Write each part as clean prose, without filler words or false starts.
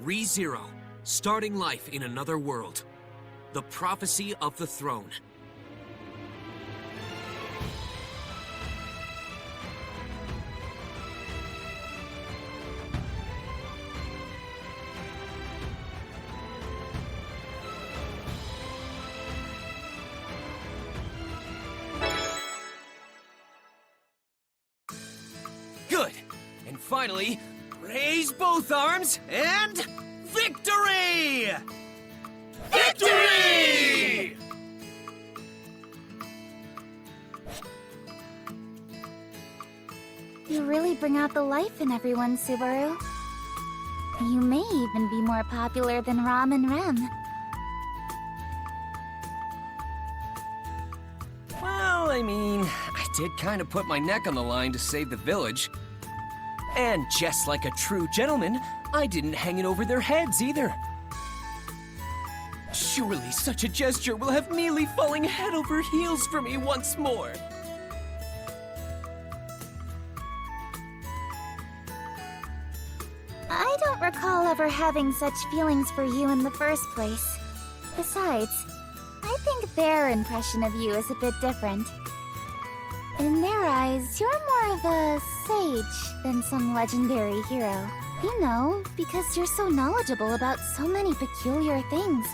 ReZero, starting life in another world. The Prophecy of the Throne. Good! And finally, raise both arms and victory! Victory! You really bring out the life in everyone, Subaru. You may even be more popular than Rom and Rem. Well, I mean, I did kind of put my neck on the line to save the village. And just like a true gentleman, I didn't hang it over their heads either. Surely such a gesture will have Mealy falling head over heels for me once more. I don't recall ever having such feelings for you in the first place. Besides, I think their impression of you is a bit different. In their eyes, you're more of a sage than some legendary hero. You know, because you're so knowledgeable about so many peculiar things.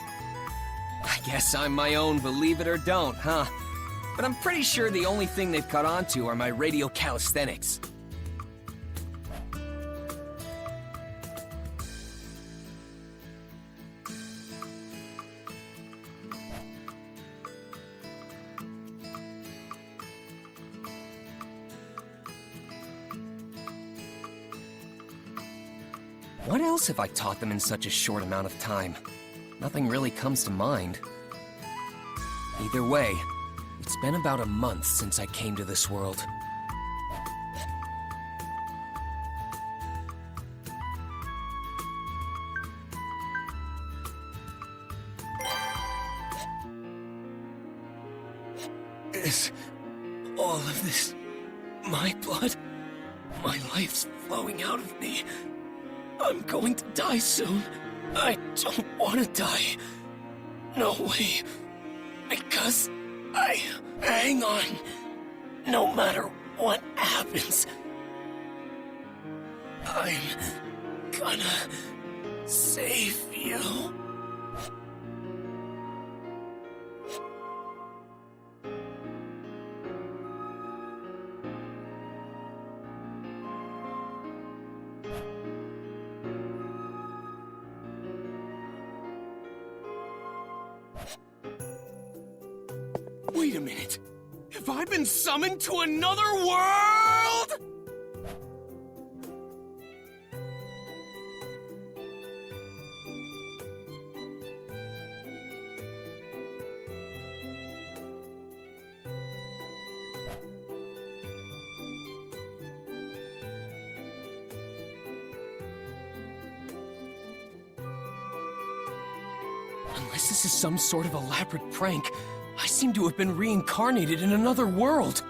I guess I'm my own believe it or don't, huh? But I'm pretty sure the only thing they've caught on to are my radio calisthenics. What else have I taught them in such a short amount of time? Nothing really comes to mind. Either way, it's been about a month since I came to this world. Is all of this my blood? My life's flowing out of me. I'm going to die soon. I don't want to die. No way. Because I hang on. No matter what happens. I'm gonna save you. Wait a minute. Have I been summoned to another world? Unless this is some sort of elaborate prank, I seem to have been reincarnated in another world.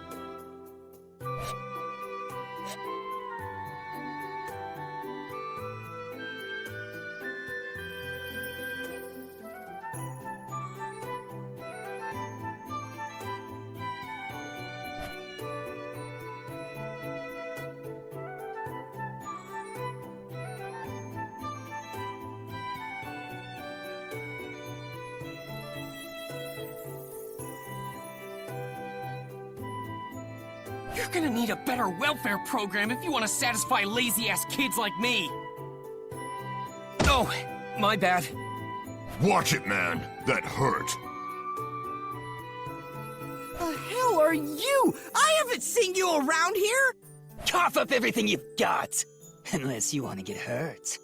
You're gonna need a better welfare program if you want to satisfy lazy-ass kids like me. Oh, my bad. Watch it, man. That hurt. The hell are you? I haven't seen you around here! Cough up everything you've got! Unless you want to get hurt.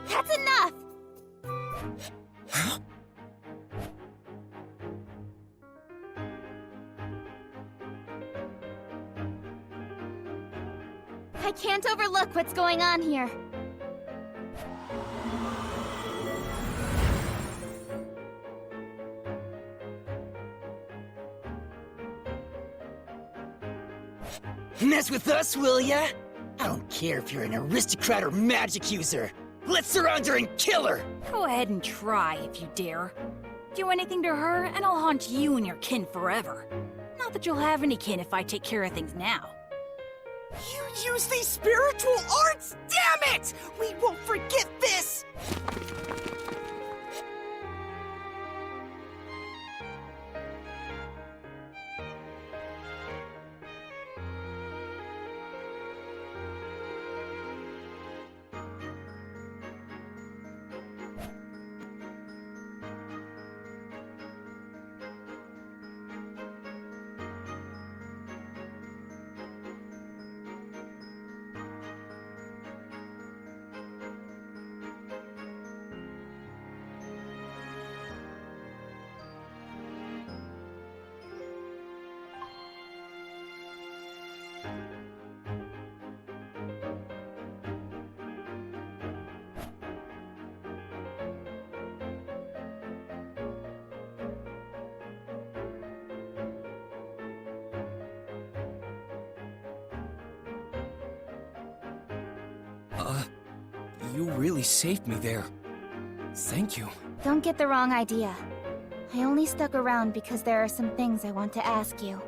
That's enough! I can't overlook what's going on here. Mess with us, will ya? I don't care if you're an aristocrat or magic user. Let's surround her and kill her! Go ahead and try if you dare. Do anything to her, and I'll haunt you and your kin forever. Not that you'll have any kin if I take care of things now. You use these spiritual arts? Damn it! We won't forget this! You really saved me there. Thank you. Don't get the wrong idea. I only stuck around because there are some things I want to ask you.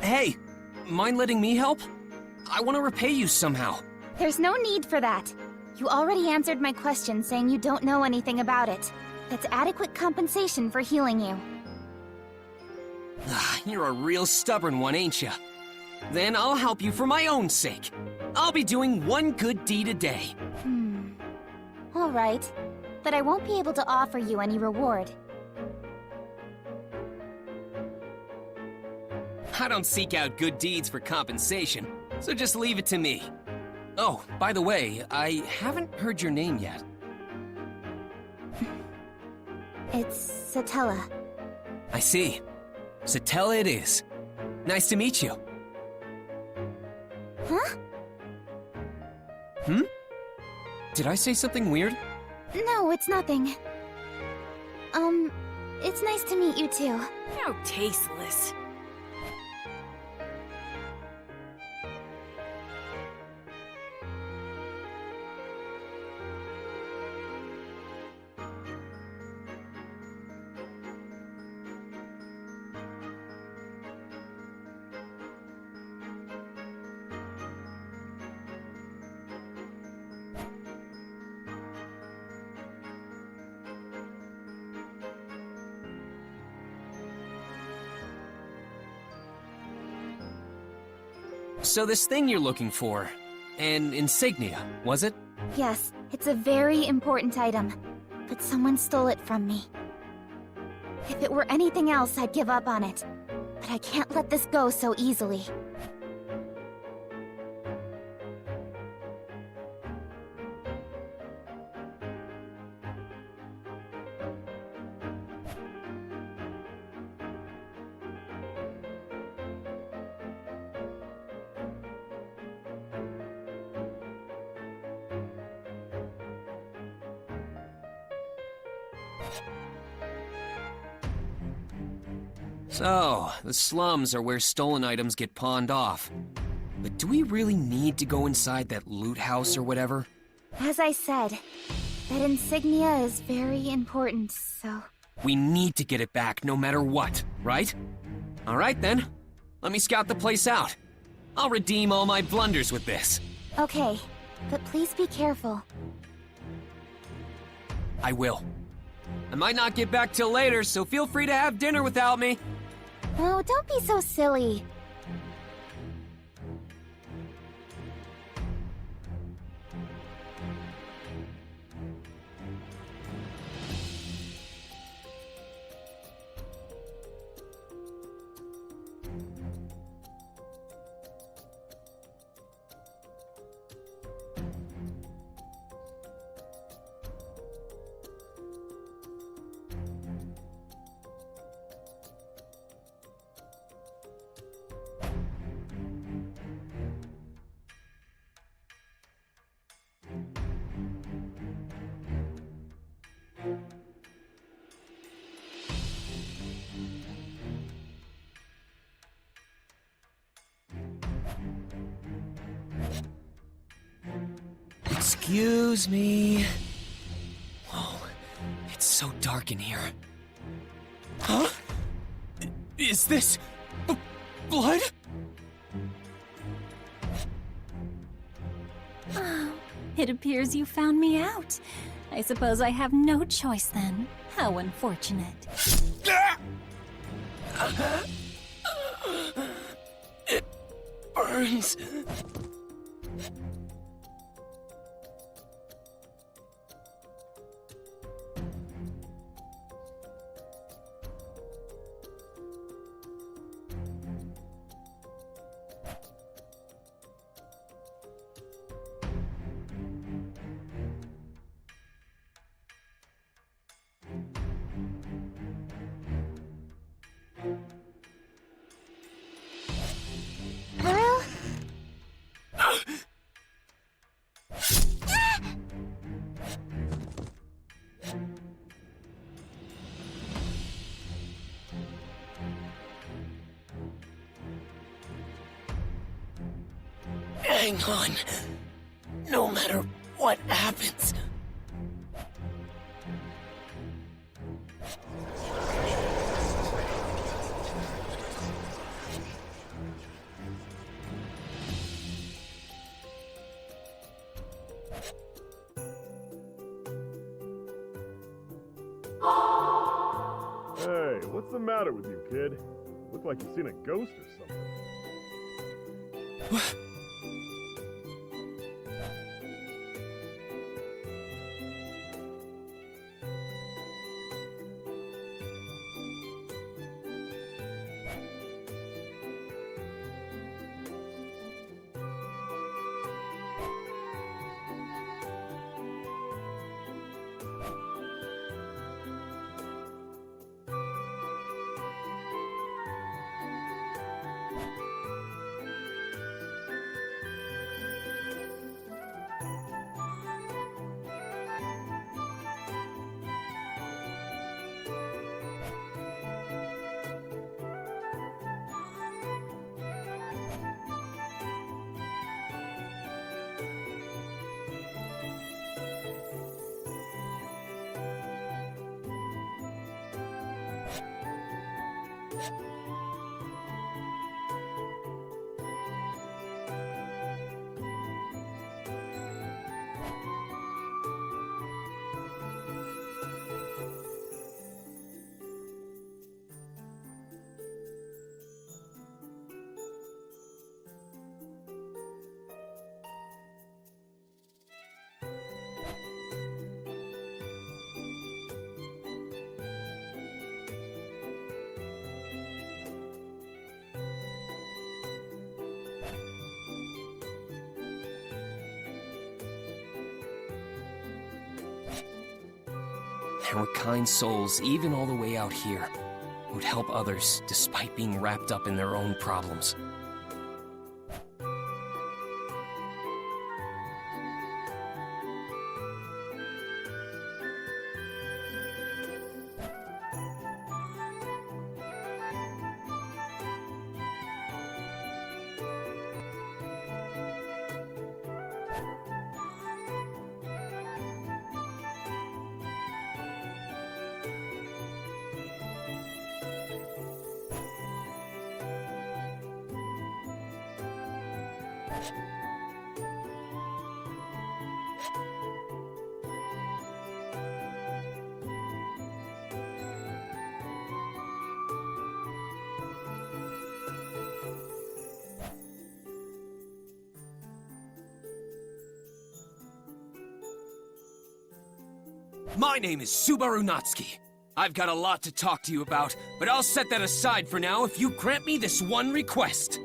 Hey, mind letting me help? I want to repay you somehow. There's no need for that. You already answered my question saying you don't know anything about it. That's adequate compensation for healing you. You're a real stubborn one, ain't ya? Then I'll help you for my own sake. I'll be doing one good deed a day. All right. But I won't be able to offer you any reward. I don't seek out good deeds for compensation, so just leave it to me. Oh, by the way, I haven't heard your name yet. It's Satella. I see. Satella it is. Nice to meet you. Huh? Did I say something weird? No, it's nothing. It's nice to meet you too. How tasteless. So this thing you're looking for, an insignia, was it? Yes, it's a very important item, but someone stole it from me. If it were anything else, I'd give up on it. But I can't let this go so easily. So, the slums are where stolen items get pawned off. But do we really need to go inside that loot house or whatever? As I said, that insignia is very important, so... We need to get it back no matter what, right? Alright then, let me scout the place out. I'll redeem all my blunders with this. Okay, but please be careful. I will. I might not get back till later, so feel free to have dinner without me. Oh, don't be so silly. Excuse me. Whoa, it's so dark in here. Huh? Is this blood? Oh, it appears you found me out. I suppose I have no choice then. How unfortunate. It burns. Pearl? Hang on. No matter what happens. Hey, what's the matter with you, kid? Look like you've seen a ghost or something. There were kind souls, even all the way out here, who would help others despite being wrapped up in their own problems. My name is Subaru Natsuki. I've got a lot to talk to you about, but I'll set that aside for now if you grant me this one request.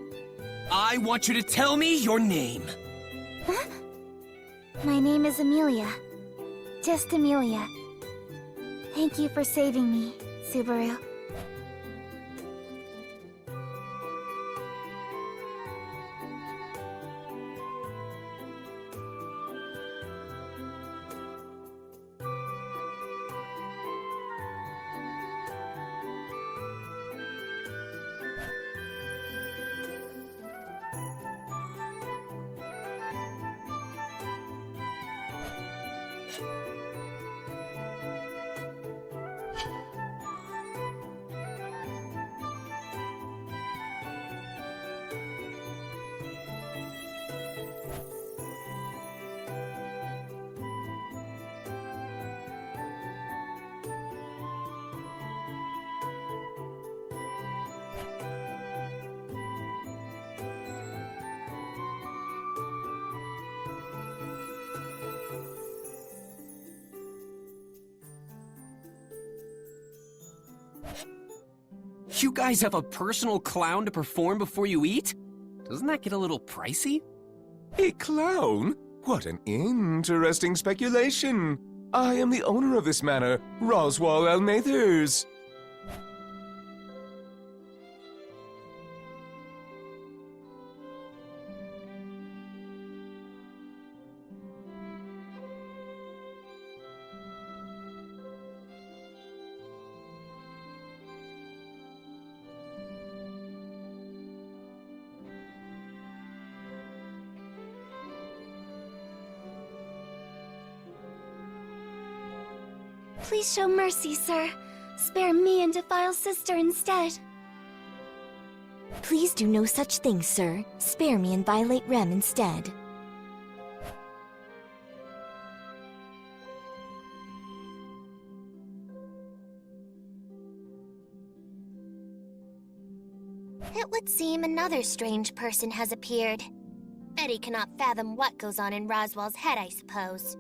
I want you to tell me your name. Huh? My name is Amelia. Just Amelia. Thank you for saving me, Subaru. You guys have a personal clown to perform before you eat? Doesn't that get a little pricey? A clown? What an interesting speculation. I am the owner of this manor, Roswaal Almathers. Please show mercy, sir. Spare me and Defile's sister instead. Please do no such thing, sir. Spare me and violate Rem instead. It would seem another strange person has appeared. Betty cannot fathom what goes on in Roswaal's head, I suppose.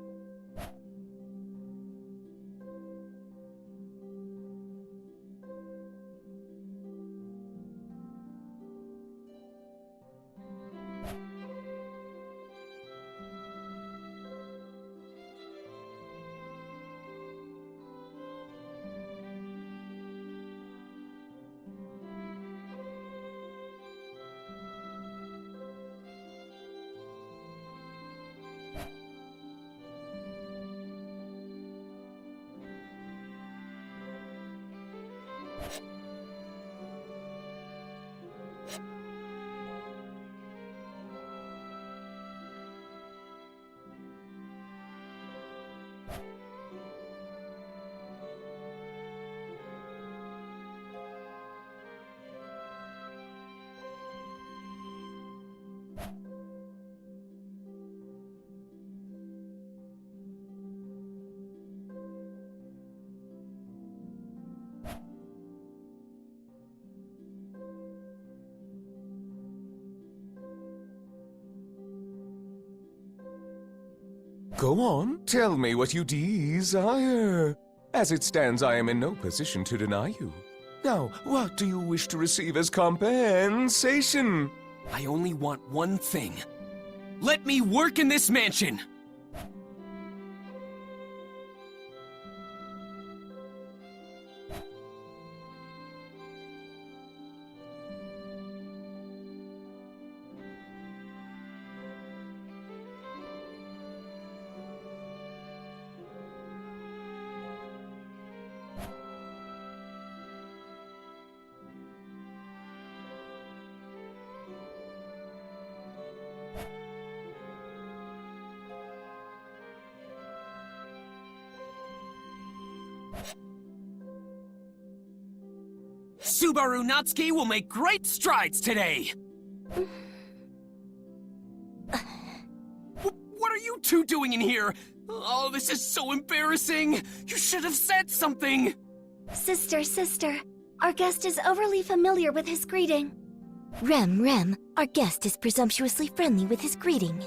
Go on, tell me what you desire. As it stands, I am in no position to deny you. Now, what do you wish to receive as compensation? I only want one thing. Let me work in this mansion! Subaru Natsuki will make great strides today! What are you two doing in here? Oh, this is so embarrassing! You should have said something! Sister, our guest is overly familiar with his greeting. Rem, our guest is presumptuously friendly with his greeting.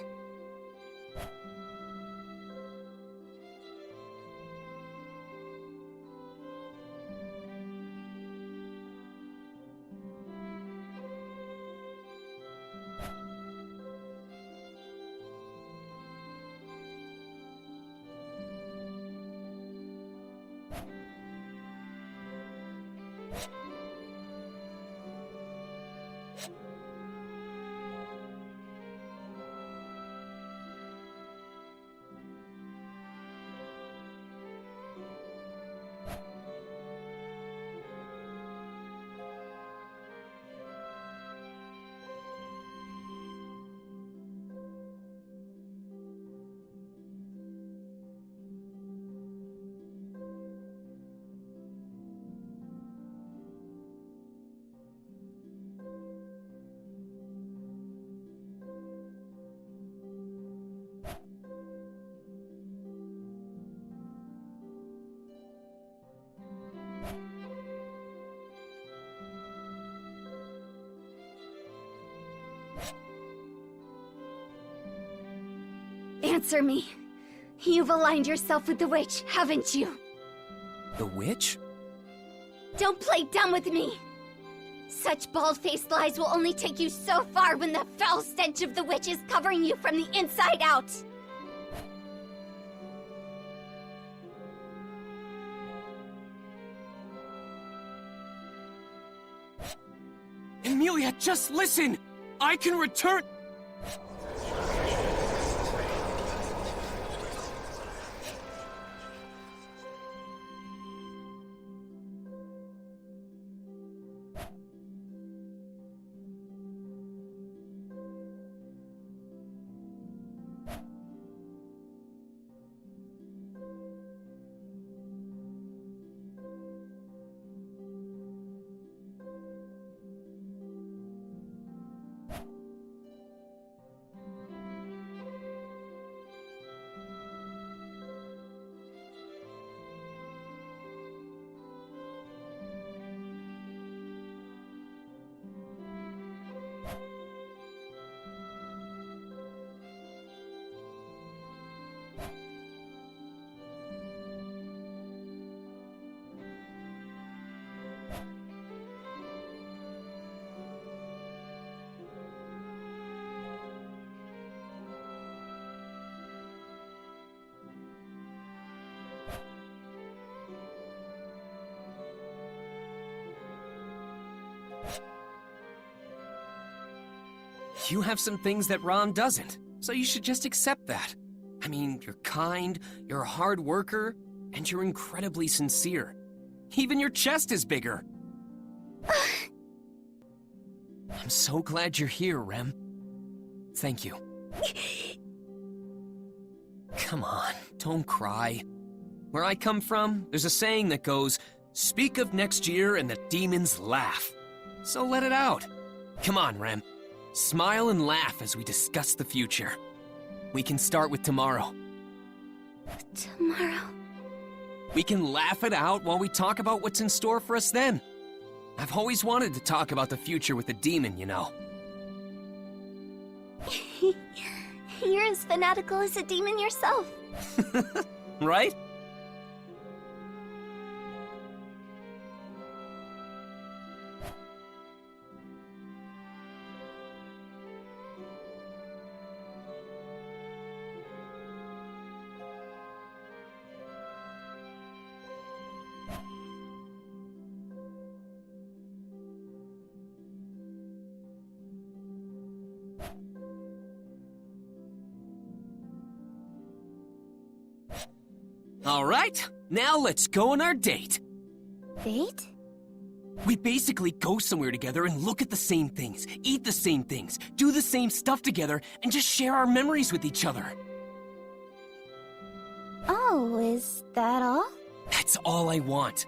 Answer me. You've aligned yourself with the witch, haven't you? The witch? Don't play dumb with me! Such bald-faced lies will only take you so far when the foul stench of the witch is covering you from the inside out! Emilia, just listen! I can return— You have some things that Ron doesn't, so you should just accept that. I mean, you're kind, you're a hard worker, and you're incredibly sincere. Even your chest is bigger. I'm so glad you're here, Rem. Thank you. Come on, don't cry. Where I come from, there's a saying that goes, "Speak of next year and the demons laugh." So let it out. Come on, Rem. Smile and laugh as we discuss the future. We can start with tomorrow. Tomorrow? We can laugh it out while we talk about what's in store for us then. I've always wanted to talk about the future with a demon, you know. You're as fanatical as a demon yourself. Right? All right, now let's go on our date. Date? We basically go somewhere together and look at the same things, eat the same things, do the same stuff together, and just share our memories with each other. Oh, is that all? That's all I want.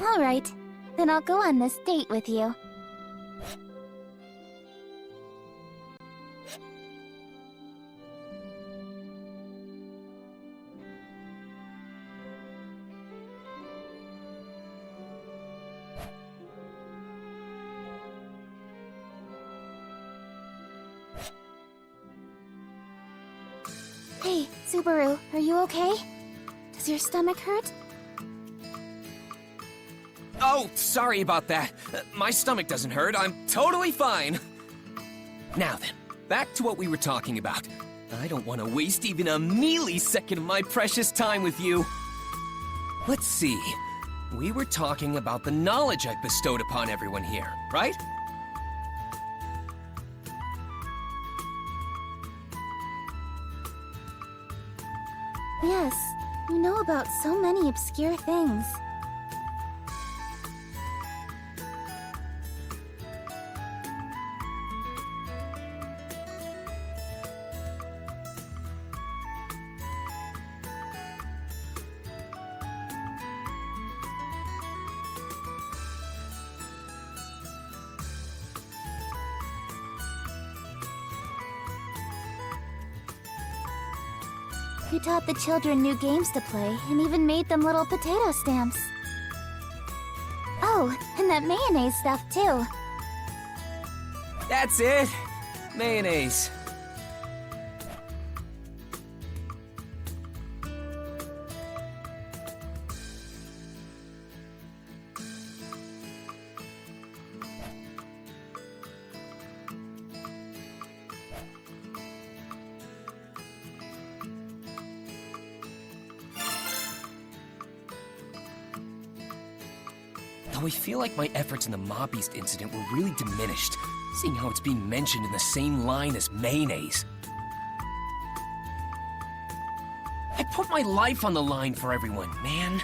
All right, then I'll go on this date with you. Hey, Subaru, are you okay? Does your stomach hurt? Oh, sorry about that. My stomach doesn't hurt. I'm totally fine. Now then, back to what we were talking about. I don't want to waste even a millisecond of my precious time with you. Let's see. We were talking about the knowledge I've bestowed upon everyone here, right? Yes, you know about so many obscure things. You taught the children new games to play, and even made them little potato stamps. Oh, Oh, and that mayonnaise stuff too. That's it. Mayonnaise. Though I feel like my efforts in the Mob Beast incident were really diminished, seeing how it's being mentioned in the same line as mayonnaise. I put my life on the line for everyone, man.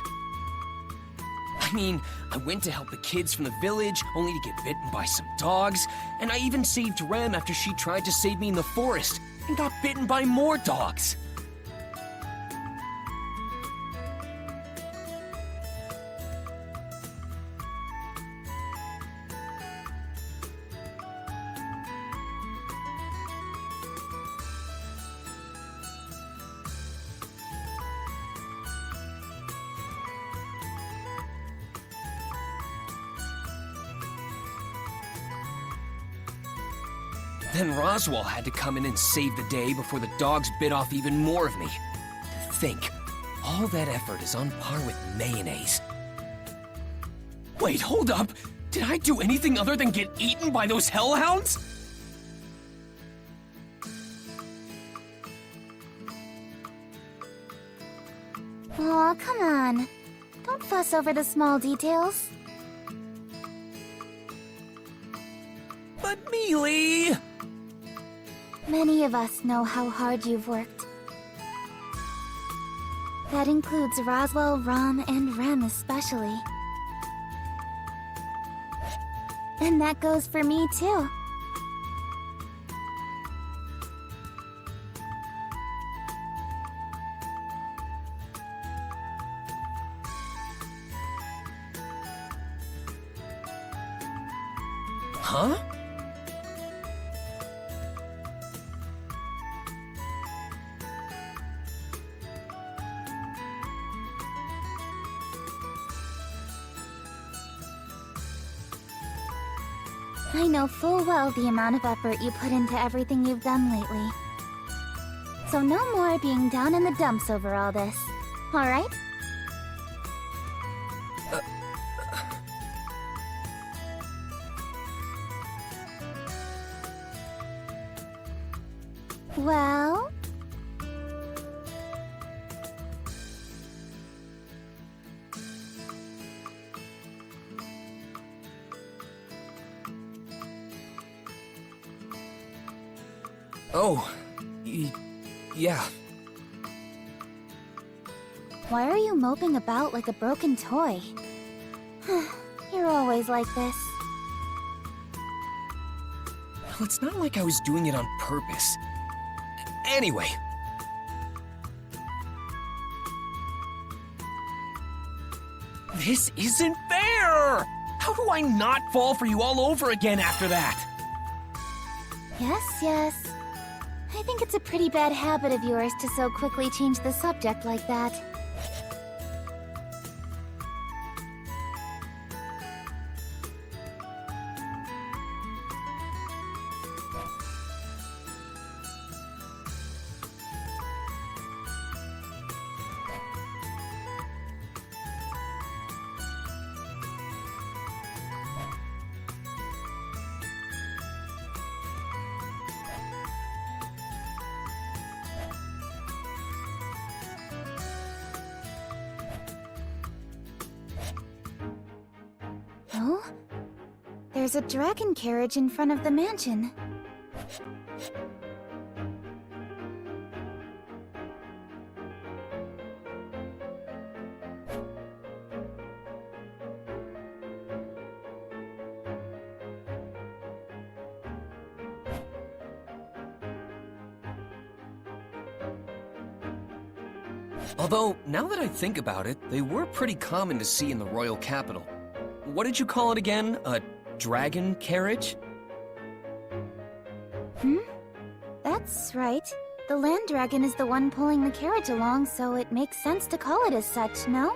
I mean, I went to help the kids from the village, only to get bitten by some dogs, and I even saved Rem after she tried to save me in the forest, and got bitten by more dogs. Then Roswaal had to come in and save the day before the dogs bit off even more of me. To think, all that effort is on par with mayonnaise. Wait, hold up! Did I do anything other than get eaten by those hellhounds? Aw, come on. Don't fuss over the small details. But Mealy! Many of us know how hard you've worked. That includes Roswaal, Rom, and Rem especially. And that goes for me too. Huh? I know full well the amount of effort you put into everything you've done lately. So no more being down in the dumps over all this, alright? Well... Oh, yeah. Why are you moping about like a broken toy? You're always like this. Well, it's not like I was doing it on purpose. Anyway. This isn't fair! How do I not fall for you all over again after that? Yes. I think it's a pretty bad habit of yours to so quickly change the subject like that. Oh? There's a dragon carriage in front of the mansion. Although, now that I think about it, they were pretty common to see in the royal capital. What did you call it again? A dragon carriage? That's right. The land dragon is the one pulling the carriage along, so it makes sense to call it as such, no?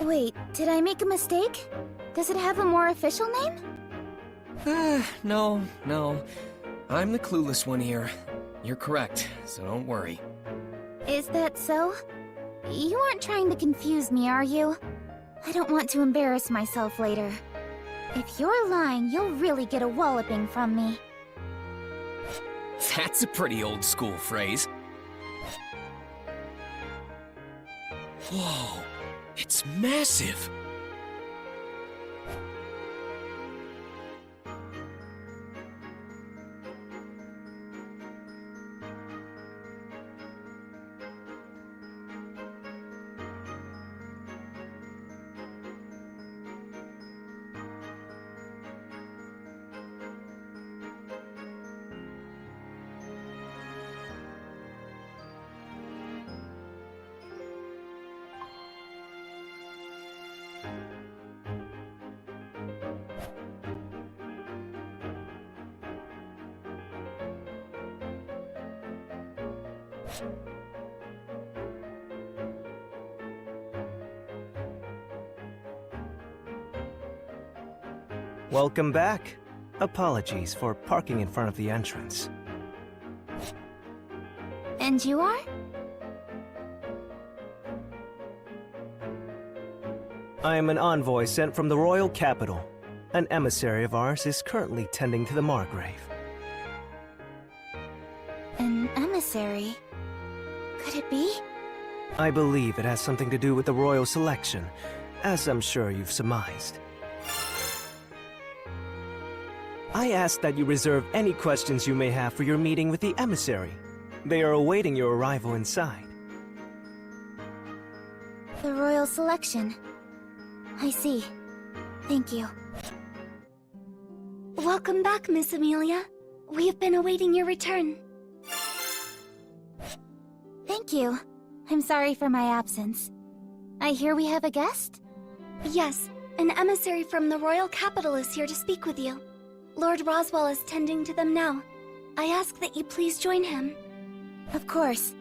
Wait, did I make a mistake? Does it have a more official name? No. I'm the clueless one here. You're correct, so don't worry. Is that so? You aren't trying to confuse me, are you? I don't want to embarrass myself later. If you're lying, you'll really get a walloping from me. That's a pretty old school phrase. Whoa, it's massive! Welcome back. Apologies for parking in front of the entrance. And you are? I am an envoy sent from the royal capital. An emissary of ours is currently tending to the Margrave. An emissary? Could it be? I believe it has something to do with the royal selection, as I'm sure you've surmised. I ask that you reserve any questions you may have for your meeting with the emissary. They are awaiting your arrival inside. The royal selection. I see. Thank you. Welcome back, Miss Amelia. We have been awaiting your return. Thank you. I'm sorry for my absence. I hear we have a guest? Yes, an emissary from the royal capital is here to speak with you. Lord Roswell is tending to them now. I ask that you please join him. Of course.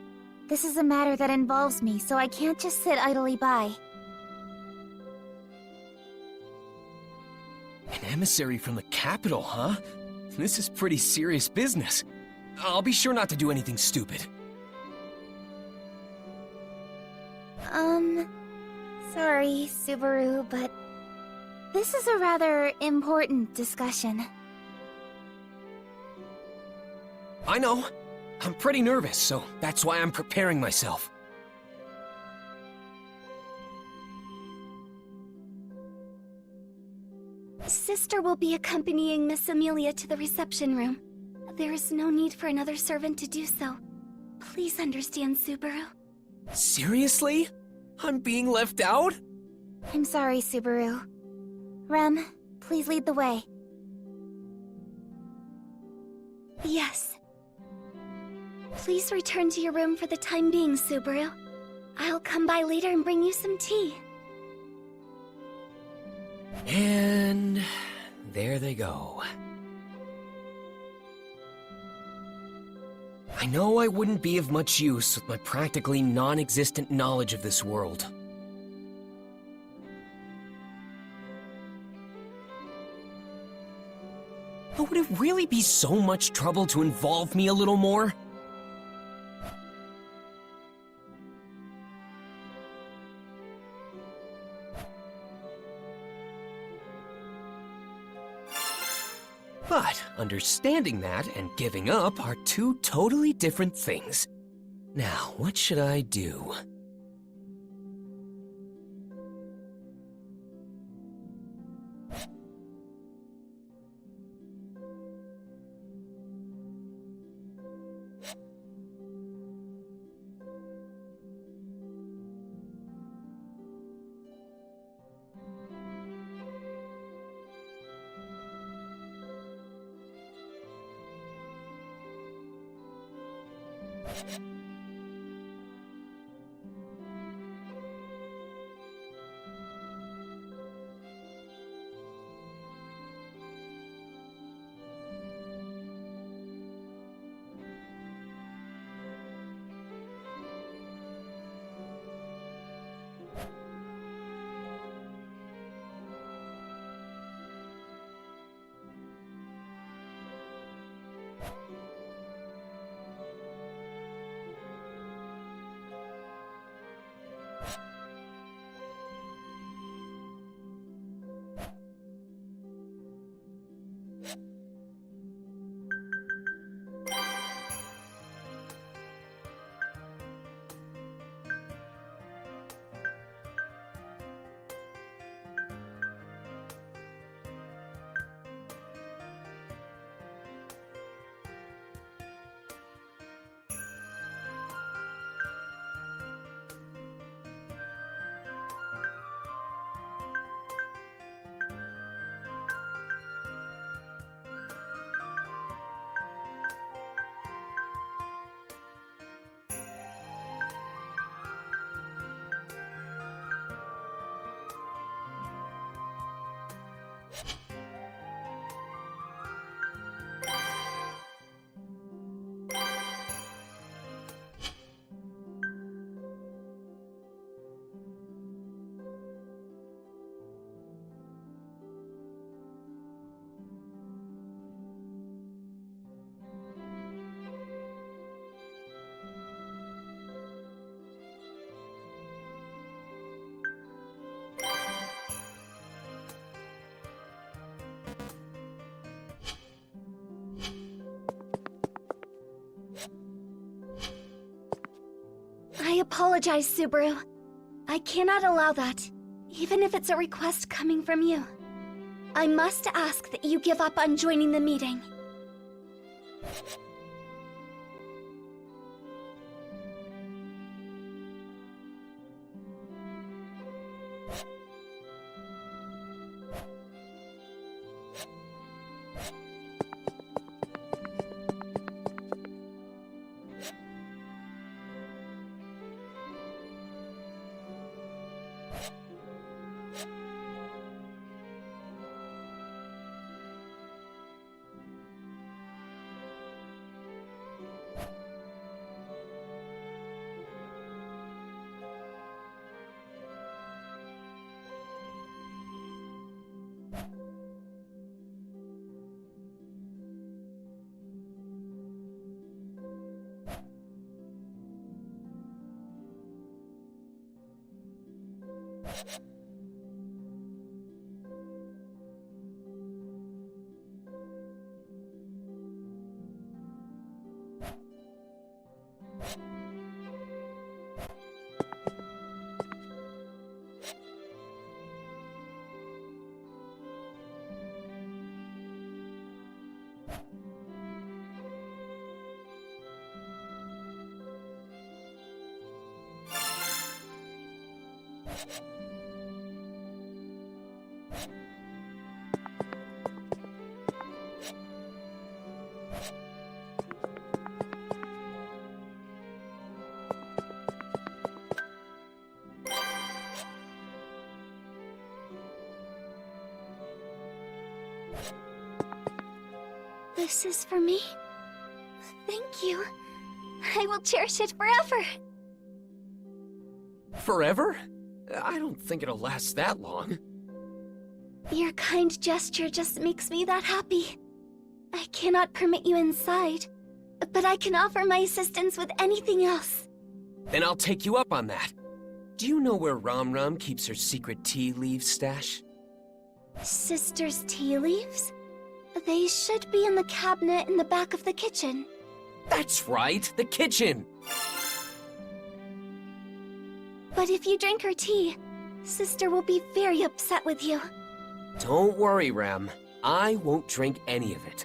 This is a matter that involves me, so I can't just sit idly by. An emissary from the capital, huh? This is pretty serious business. I'll be sure not to do anything stupid. Sorry, Subaru, but this is a rather important discussion. I know. I'm pretty nervous, so that's why I'm preparing myself. Sister will be accompanying Miss Amelia to the reception room. There is no need for another servant to do so. Please understand, Subaru. Seriously? I'm being left out? I'm sorry, Subaru. Rem, please lead the way. Yes. Please return to your room for the time being, Subaru. I'll come by later and bring you some tea. And there they go. I know I wouldn't be of much use with my practically non-existent knowledge of this world. But would it really be so much trouble to involve me a little more? But understanding that and giving up are two totally different things. Now, what should I do? I apologize, Subaru. I cannot allow that, even if it's a request coming from you. I must ask that you give up on joining the meeting. This is for me? Thank you. I will cherish it forever. Forever? I don't think it'll last that long. Your kind gesture just makes me that happy. I cannot permit you inside, but I can offer my assistance with anything else. Then I'll take you up on that. Do you know where Ram Ram keeps her secret tea leaf stash? Sister's tea leaves? They should be in the cabinet in the back of the kitchen. That's right, the kitchen! But if you drink her tea, Sister will be very upset with you. Don't worry, Ram. I won't drink any of it.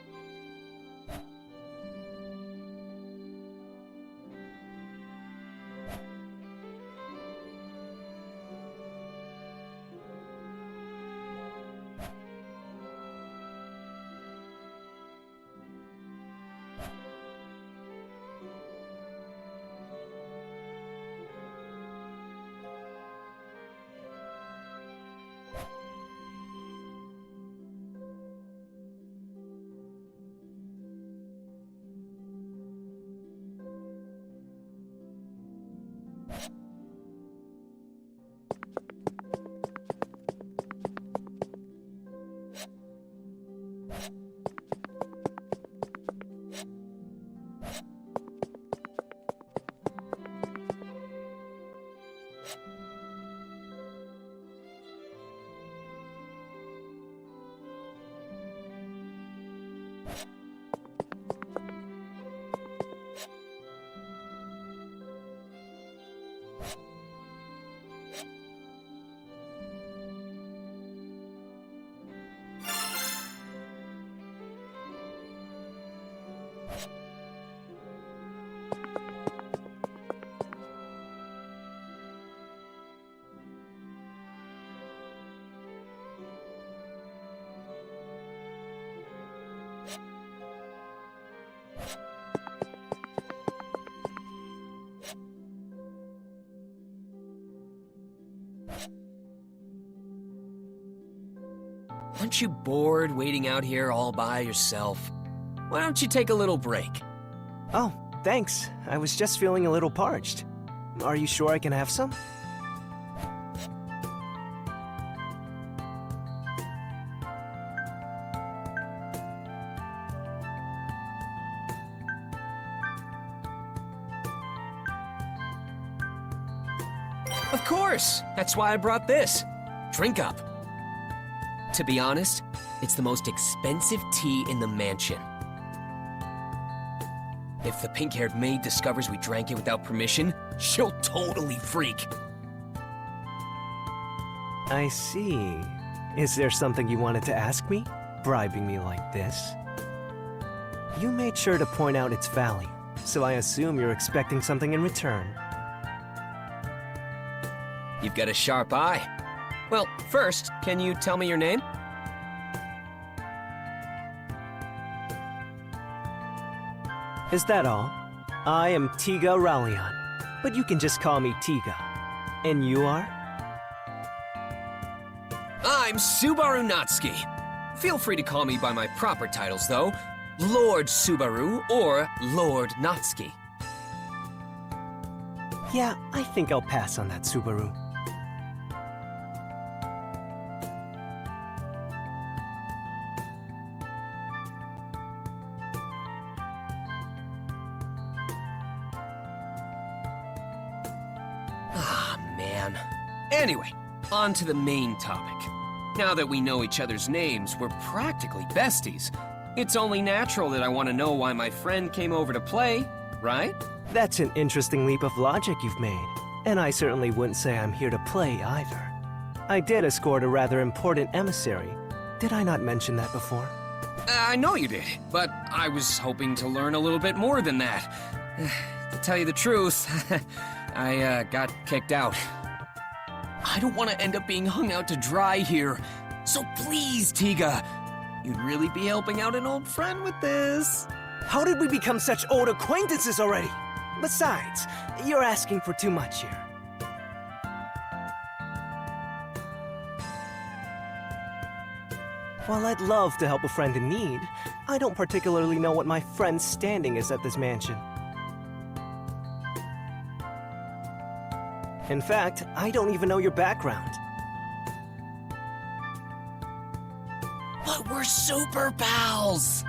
aren't you bored waiting out here all by yourself? Why don't you take a little break? Oh, thanks. I was just feeling a little parched. Are you sure I can have some? Of course! That's why I brought this. Drink up. To be honest, it's the most expensive tea in the mansion. If the pink-haired maid discovers we drank it without permission, she'll totally freak. I see. Is there something you wanted to ask me? Bribing me like this? You made sure to point out its value, so I assume you're expecting something in return. You've got a sharp eye. Well, first, can you tell me your name? Is that all? I am Tiga Rallion, but you can just call me Tiga. And you are? I'm Subaru Natsuki. Feel free to call me by my proper titles, though. Lord Subaru or Lord Natsuki. Yeah, I think I'll pass on that, Subaru. Ah, man. Anyway, on to the main topic. Now that we know each other's names, we're practically besties. It's only natural that I want to know why my friend came over to play, right? That's an interesting leap of logic you've made. And I certainly wouldn't say I'm here to play either. I did escort a rather important emissary. Did I not mention that before? I know you did, but I was hoping to learn a little bit more than that. To tell you the truth, I got kicked out. I don't want to end up being hung out to dry here. So please, Tiga, you'd really be helping out an old friend with this. How did we become such old acquaintances already? Besides, you're asking for too much here. While I'd love to help a friend in need, I don't particularly know what my friend's standing is at this mansion. In fact, I don't even know your background. But we're super pals!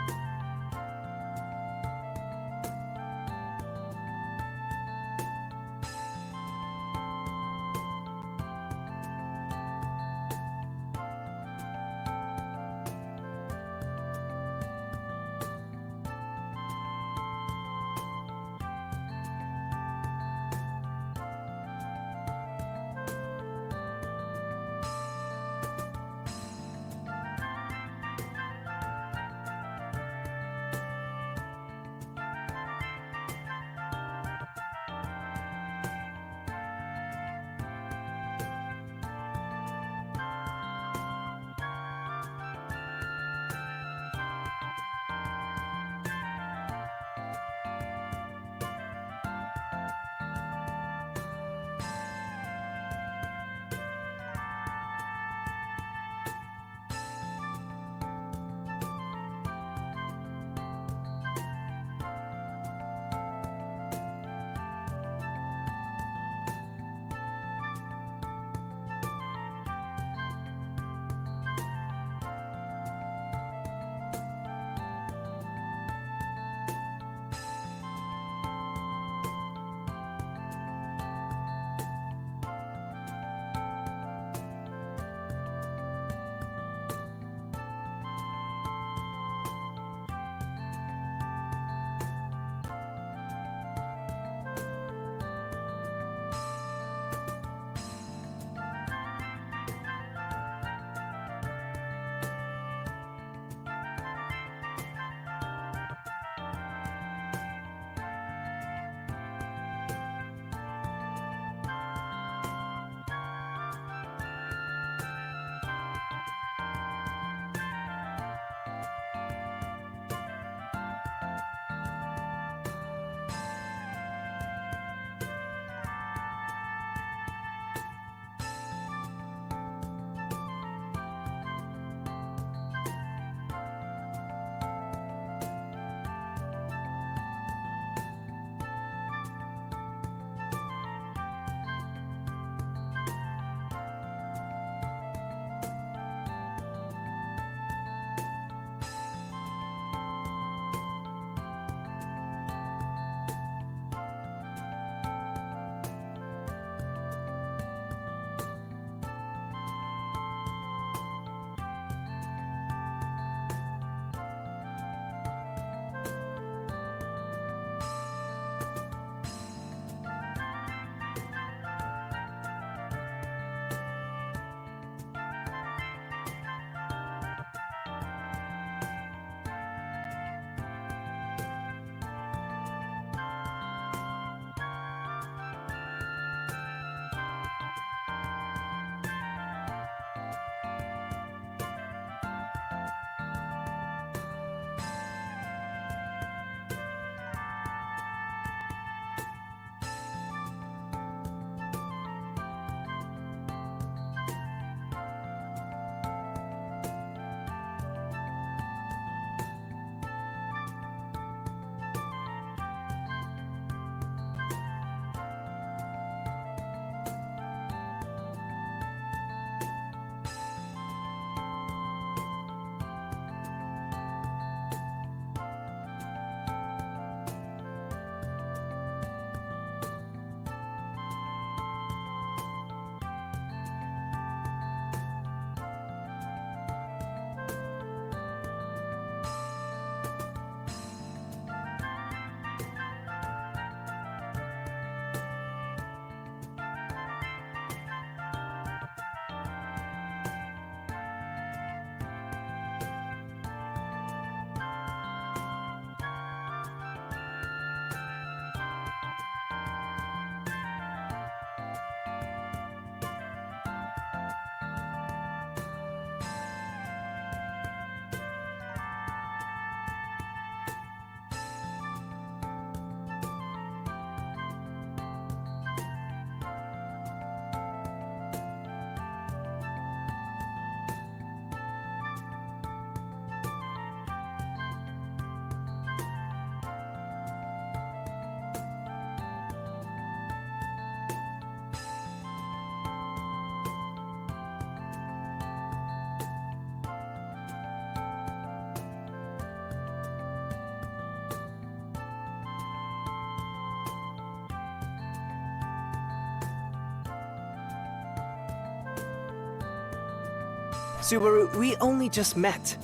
Subaru, we only just met.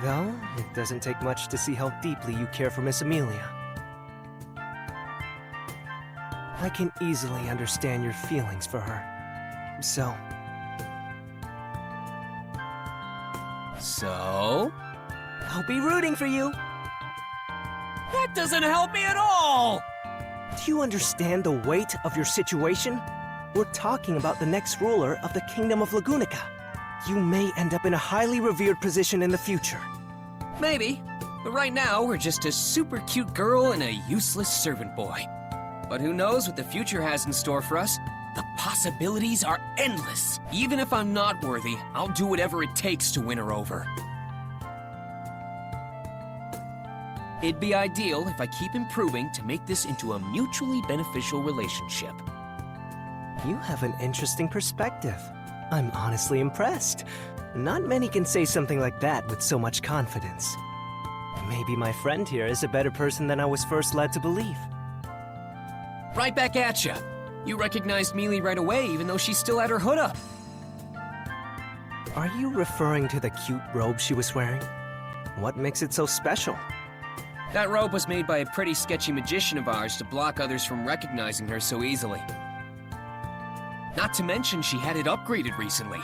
Though, it doesn't take much to see how deeply you care for Miss Amelia. I can easily understand your feelings for her. So, I'll be rooting for you. That doesn't help me at all! Do you understand the weight of your situation? We're talking about the next ruler of the Kingdom of Lagunica. You may end up in a highly revered position in the future. Maybe. But right now, we're just a super cute girl and a useless servant boy. But who knows what the future has in store for us? The possibilities are endless. Even if I'm not worthy, I'll do whatever it takes to win her over. It'd be ideal if I keep improving to make this into a mutually beneficial relationship. You have an interesting perspective. I'm honestly impressed. Not many can say something like that with so much confidence. Maybe my friend here is a better person than I was first led to believe. Right back at ya. You recognized Mealy right away, even though she still had her hood up. Are you referring to the cute robe she was wearing? What makes it so special? That robe was made by a pretty sketchy magician of ours to block others from recognizing her so easily. Not to mention she had it upgraded recently.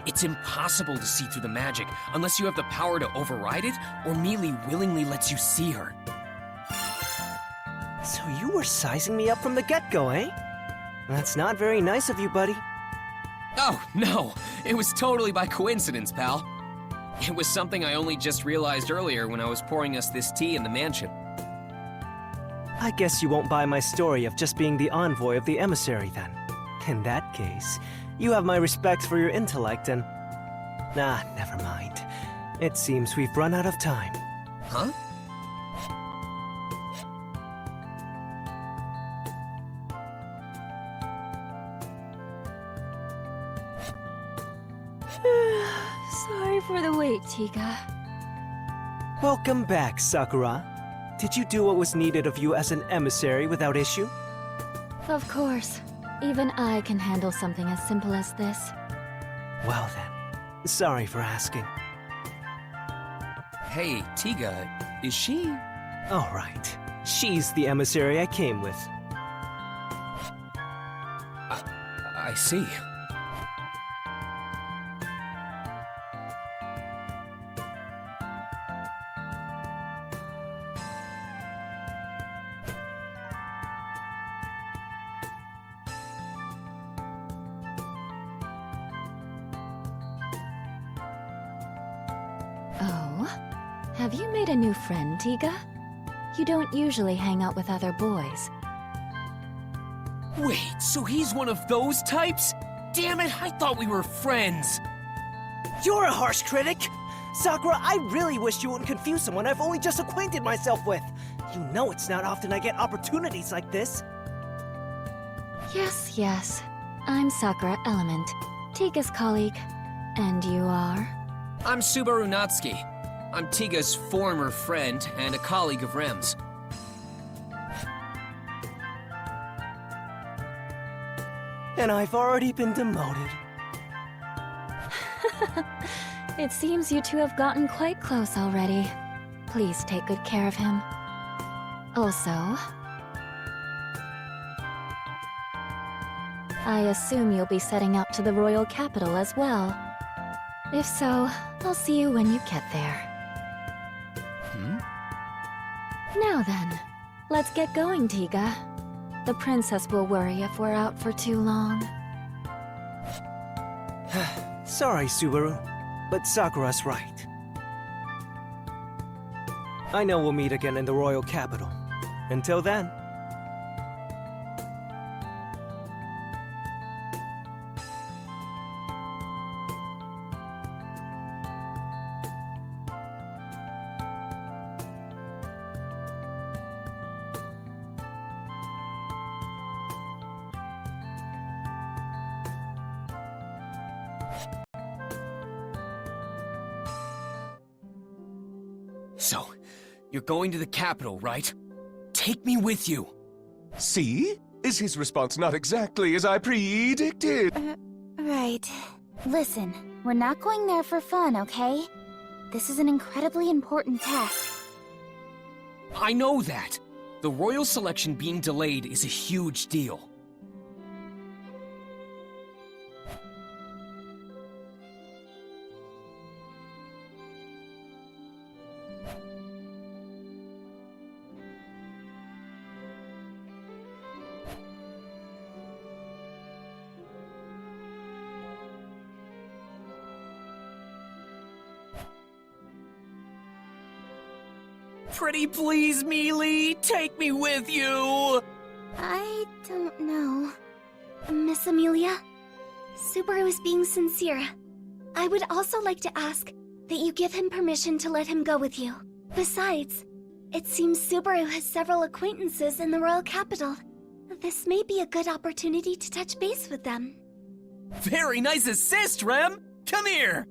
It's impossible to see through the magic unless you have the power to override it or Mealy willingly lets you see her. So you were sizing me up from the get-go, eh? That's not very nice of you, buddy. Oh, no. It was totally by coincidence, pal. It was something I only just realized earlier when I was pouring us this tea in the mansion. I guess you won't buy my story of just being the envoy of the emissary, then. In that case, you have my respect for your intellect and... never mind. It seems we've run out of time. Huh? Sorry for the wait, Tiga. Welcome back, Sakura. Did you do what was needed of you as an emissary without issue? Of course. Even I can handle something as simple as this. Well then, sorry for asking. Hey, Tiga, is she... All right. She's the emissary I came with. I see. Have you made a new friend, Tiga? You don't usually hang out with other boys. Wait, so he's one of those types? Damn it, I thought we were friends! You're a harsh critic! Sakura, I really wish you wouldn't confuse someone I've only just acquainted myself with! You know it's not often I get opportunities like this. Yes. I'm Sakura Element, Tiga's colleague. And you are? I'm Subaru Natsuki. I'm Tiga's former friend and a colleague of Rem's. And I've already been demoted. It seems you two have gotten quite close already. Please take good care of him. Also, I assume you'll be setting out to the royal capital as well. If so, I'll see you when you get there. Now then, let's get going, Tiga. The princess will worry if we're out for too long. Sorry, Subaru, but Sakura's right. I know we'll meet again in the royal capital. Until then... So, you're going to the capital, right? Take me with you. See? Is his response not exactly as I predicted? Right. Listen, we're not going there for fun, okay? This is an incredibly important task. I know that. The royal selection being delayed is a huge deal. Pretty please, Mealy, take me with you! I don't know. Miss Amelia, Subaru is being sincere. I would also like to ask that you give him permission to let him go with you. Besides, it seems Subaru has several acquaintances in the royal capital. This may be a good opportunity to touch base with them. Very nice assist, Rem! Come here!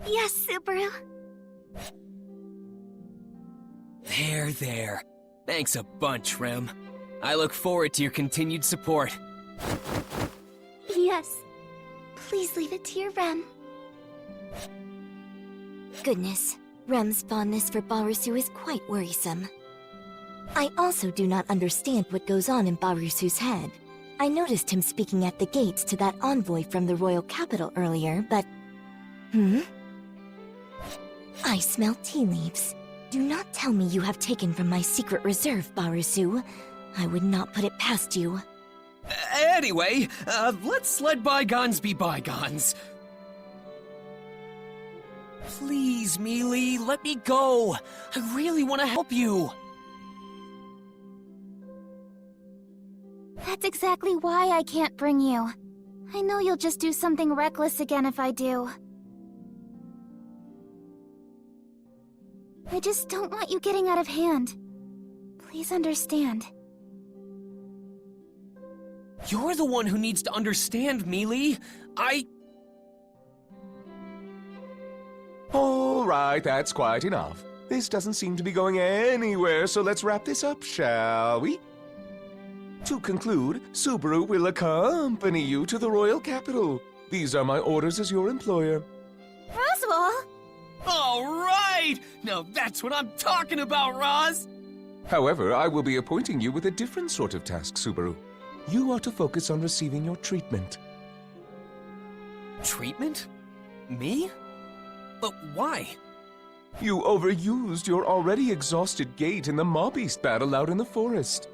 Yes, Subaru. There. Thanks a bunch, Rem. I look forward to your continued support. Yes. Please leave it to your Rem. Goodness, Rem's fondness for Barusu is quite worrisome. I also do not understand what goes on in Barusu's head. I noticed him speaking at the gates to that envoy from the royal capital earlier, but... I smell tea leaves. Do not tell me you have taken from my secret reserve, Barusu. I would not put it past you. Anyway, let's let bygones be bygones. Please, Mealy, let me go. I really want to help you. That's exactly why I can't bring you. I know you'll just do something reckless again if I do. I just don't want you getting out of hand. Please understand. You're the one who needs to understand, Mealy. All right, that's quite enough. This doesn't seem to be going anywhere, so let's wrap this up, shall we? To conclude, Subaru will accompany you to the royal capital. These are my orders as your employer. Roswaal! All right! Now that's what I'm talking about, Roz! However, I will be appointing you with a different sort of task, Subaru. You are to focus on receiving your treatment. Treatment? Me? But why? You overused your already exhausted gait in the mob beast battle out in the forest.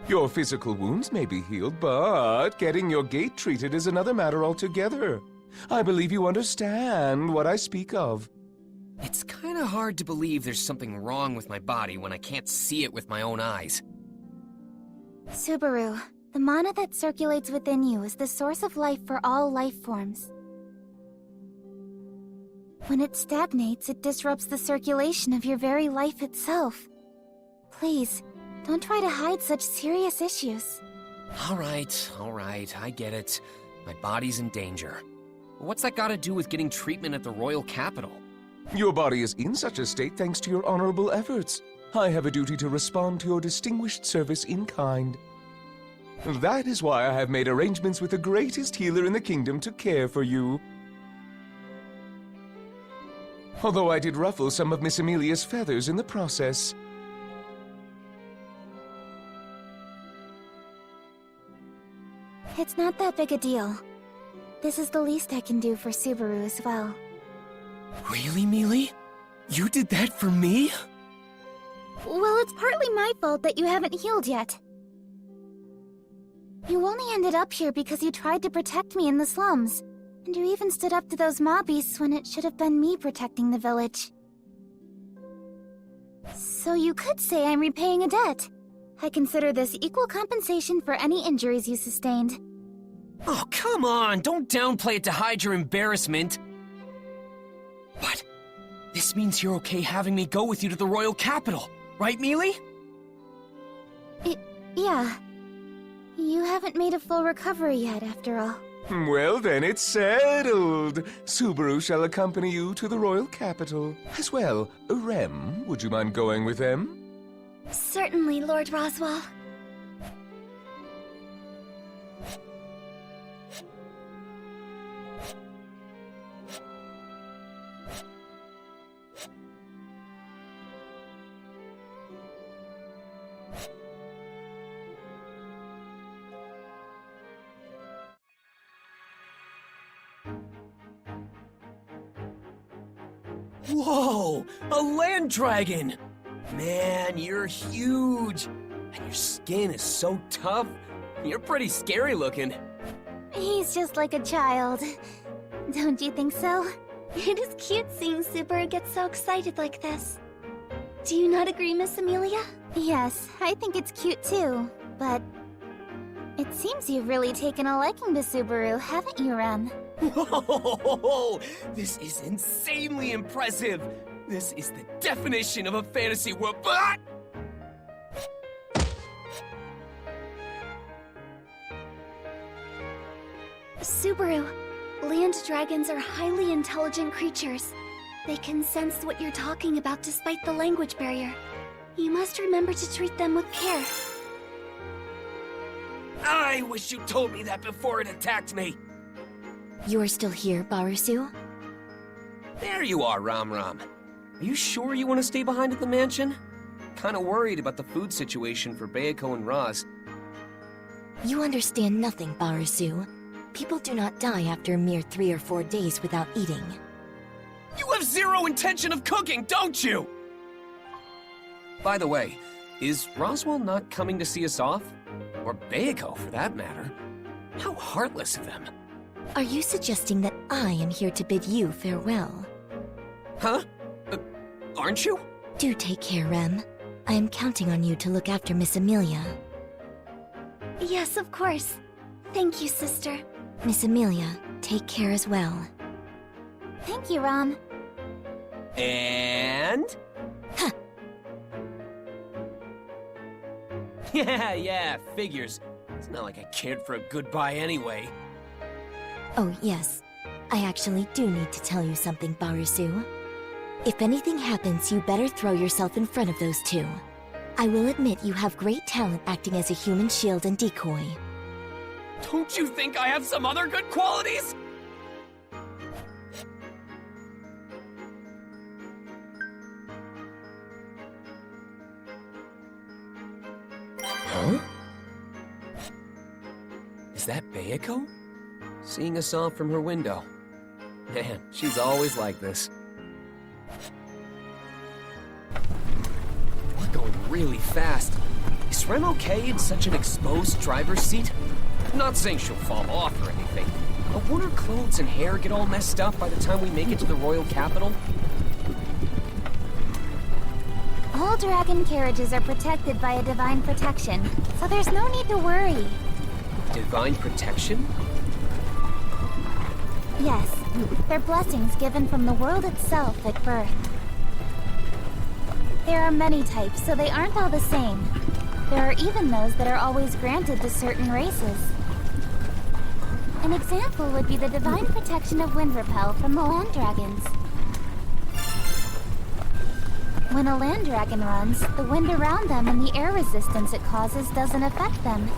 Your physical wounds may be healed, but getting your gait treated is another matter altogether. I believe you understand what I speak of. It's kinda hard to believe there's something wrong with my body when I can't see it with my own eyes. Subaru, the mana that circulates within you is the source of life for all life forms. When it stagnates, it disrupts the circulation of your very life itself. Please, don't try to hide such serious issues. All right, I get it. My body's in danger. What's that got to do with getting treatment at the royal capital? Your body is in such a state thanks to your honorable efforts. I have a duty to respond to your distinguished service in kind. That is why I have made arrangements with the greatest healer in the kingdom to care for you. Although I did ruffle some of Miss Amelia's feathers in the process. It's not that big a deal. This is the least I can do for Subaru as well. Really, Mealy? You did that for me? Well, it's partly my fault that you haven't healed yet. You only ended up here because you tried to protect me in the slums. And you even stood up to those mob beasts when it should have been me protecting the village. So you could say I'm repaying a debt. I consider this equal compensation for any injuries you sustained. Oh, come on! Don't downplay it to hide your embarrassment! But this means you're okay having me go with you to the royal capital, right, Mealy? Yeah. You haven't made a full recovery yet, after all. Well then, it's settled. Subaru shall accompany you to the royal capital. As well, Rem, would you mind going with them? Certainly, Lord Roswaal. Whoa! A land dragon! Man, you're huge! And your skin is so tough. You're pretty scary looking. He's just like a child. Don't you think so? It is cute seeing Subaru get so excited like this. Do you not agree, Miss Amelia? Yes, I think it's cute too, but it seems you've really taken a liking to Subaru, haven't you, Rem? Whoa! This is insanely impressive! This is the definition of a fantasy world. Ah! Subaru, land dragons are highly intelligent creatures. They can sense what you're talking about despite the language barrier. You must remember to treat them with care. I wish you told me that before it attacked me. You're still here, Barisu? There you are, Ram Ram. Are you sure you want to stay behind at the mansion? Kinda worried about the food situation for Bayako and Raz. You understand nothing, Barisu. People do not die after a mere 3 or 4 days without eating. You have zero intention of cooking, don't you? By the way, is Roswell not coming to see us off? Or Bayako, for that matter. How heartless of them. Are you suggesting that I am here to bid you farewell? Huh? Aren't you? Do take care, Rem. I am counting on you to look after Miss Amelia. Yes, of course. Thank you, sister. Miss Amelia, take care as well. Thank you, Ram. And... Huh. Yeah, figures. It's not like I cared for a goodbye anyway. Oh, yes. I actually do need to tell you something, Barisu. If anything happens, you better throw yourself in front of those two. I will admit you have great talent acting as a human shield and decoy. Don't you think I have some other good qualities? Huh? Is that Bayako? Seeing us off from her window. Man, she's always like this. We're going really fast. Is Rem okay in such an exposed driver's seat? Not saying she'll fall off or anything, but won't her clothes and hair get all messed up by the time we make it to the royal capital? All dragon carriages are protected by a divine protection, so there's no need to worry. Divine protection? Yes, they're blessings given from the world itself at birth. There are many types, so they aren't all the same. There are even those that are always granted to certain races. An example would be the divine protection of wind repel from the land dragons. When a land dragon runs, the wind around them and the air resistance it causes doesn't affect them.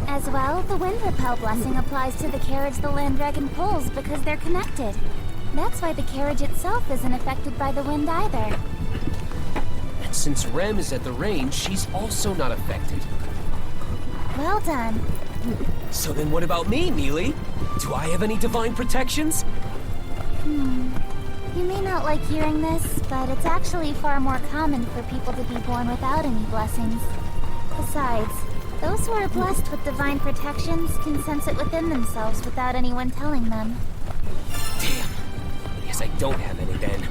As well, the wind repel blessing applies to the carriage the land dragon pulls because they're connected. That's why the carriage itself isn't affected by the wind either. And since Rem is at the range, she's also not affected. Well done. So then what about me, Mealy? Do I have any divine protections? You may not like hearing this, but it's actually far more common for people to be born without any blessings. Besides, those who are blessed with divine protections can sense it within themselves without anyone telling them. Damn. Guess I don't have any then.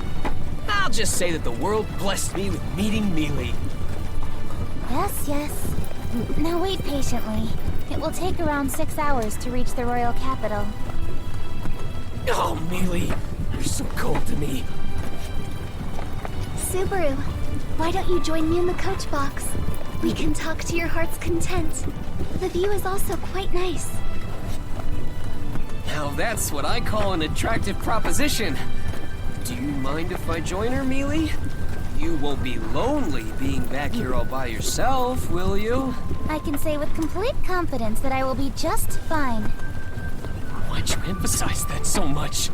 I'll just say that the world blessed me with meeting Mealy. Yes. Now wait patiently. It will take around 6 hours to reach the royal capital. Oh, Mealy, you're so cold to me. Subaru, why don't you join me in the coach box? We can talk to your heart's content. The view is also quite nice. Now that's what I call an attractive proposition. Do you mind if I join her, Mealy? You won't be lonely being back here all by yourself, will you? I can say with complete confidence that I will be just fine. Why'd you emphasize that so much?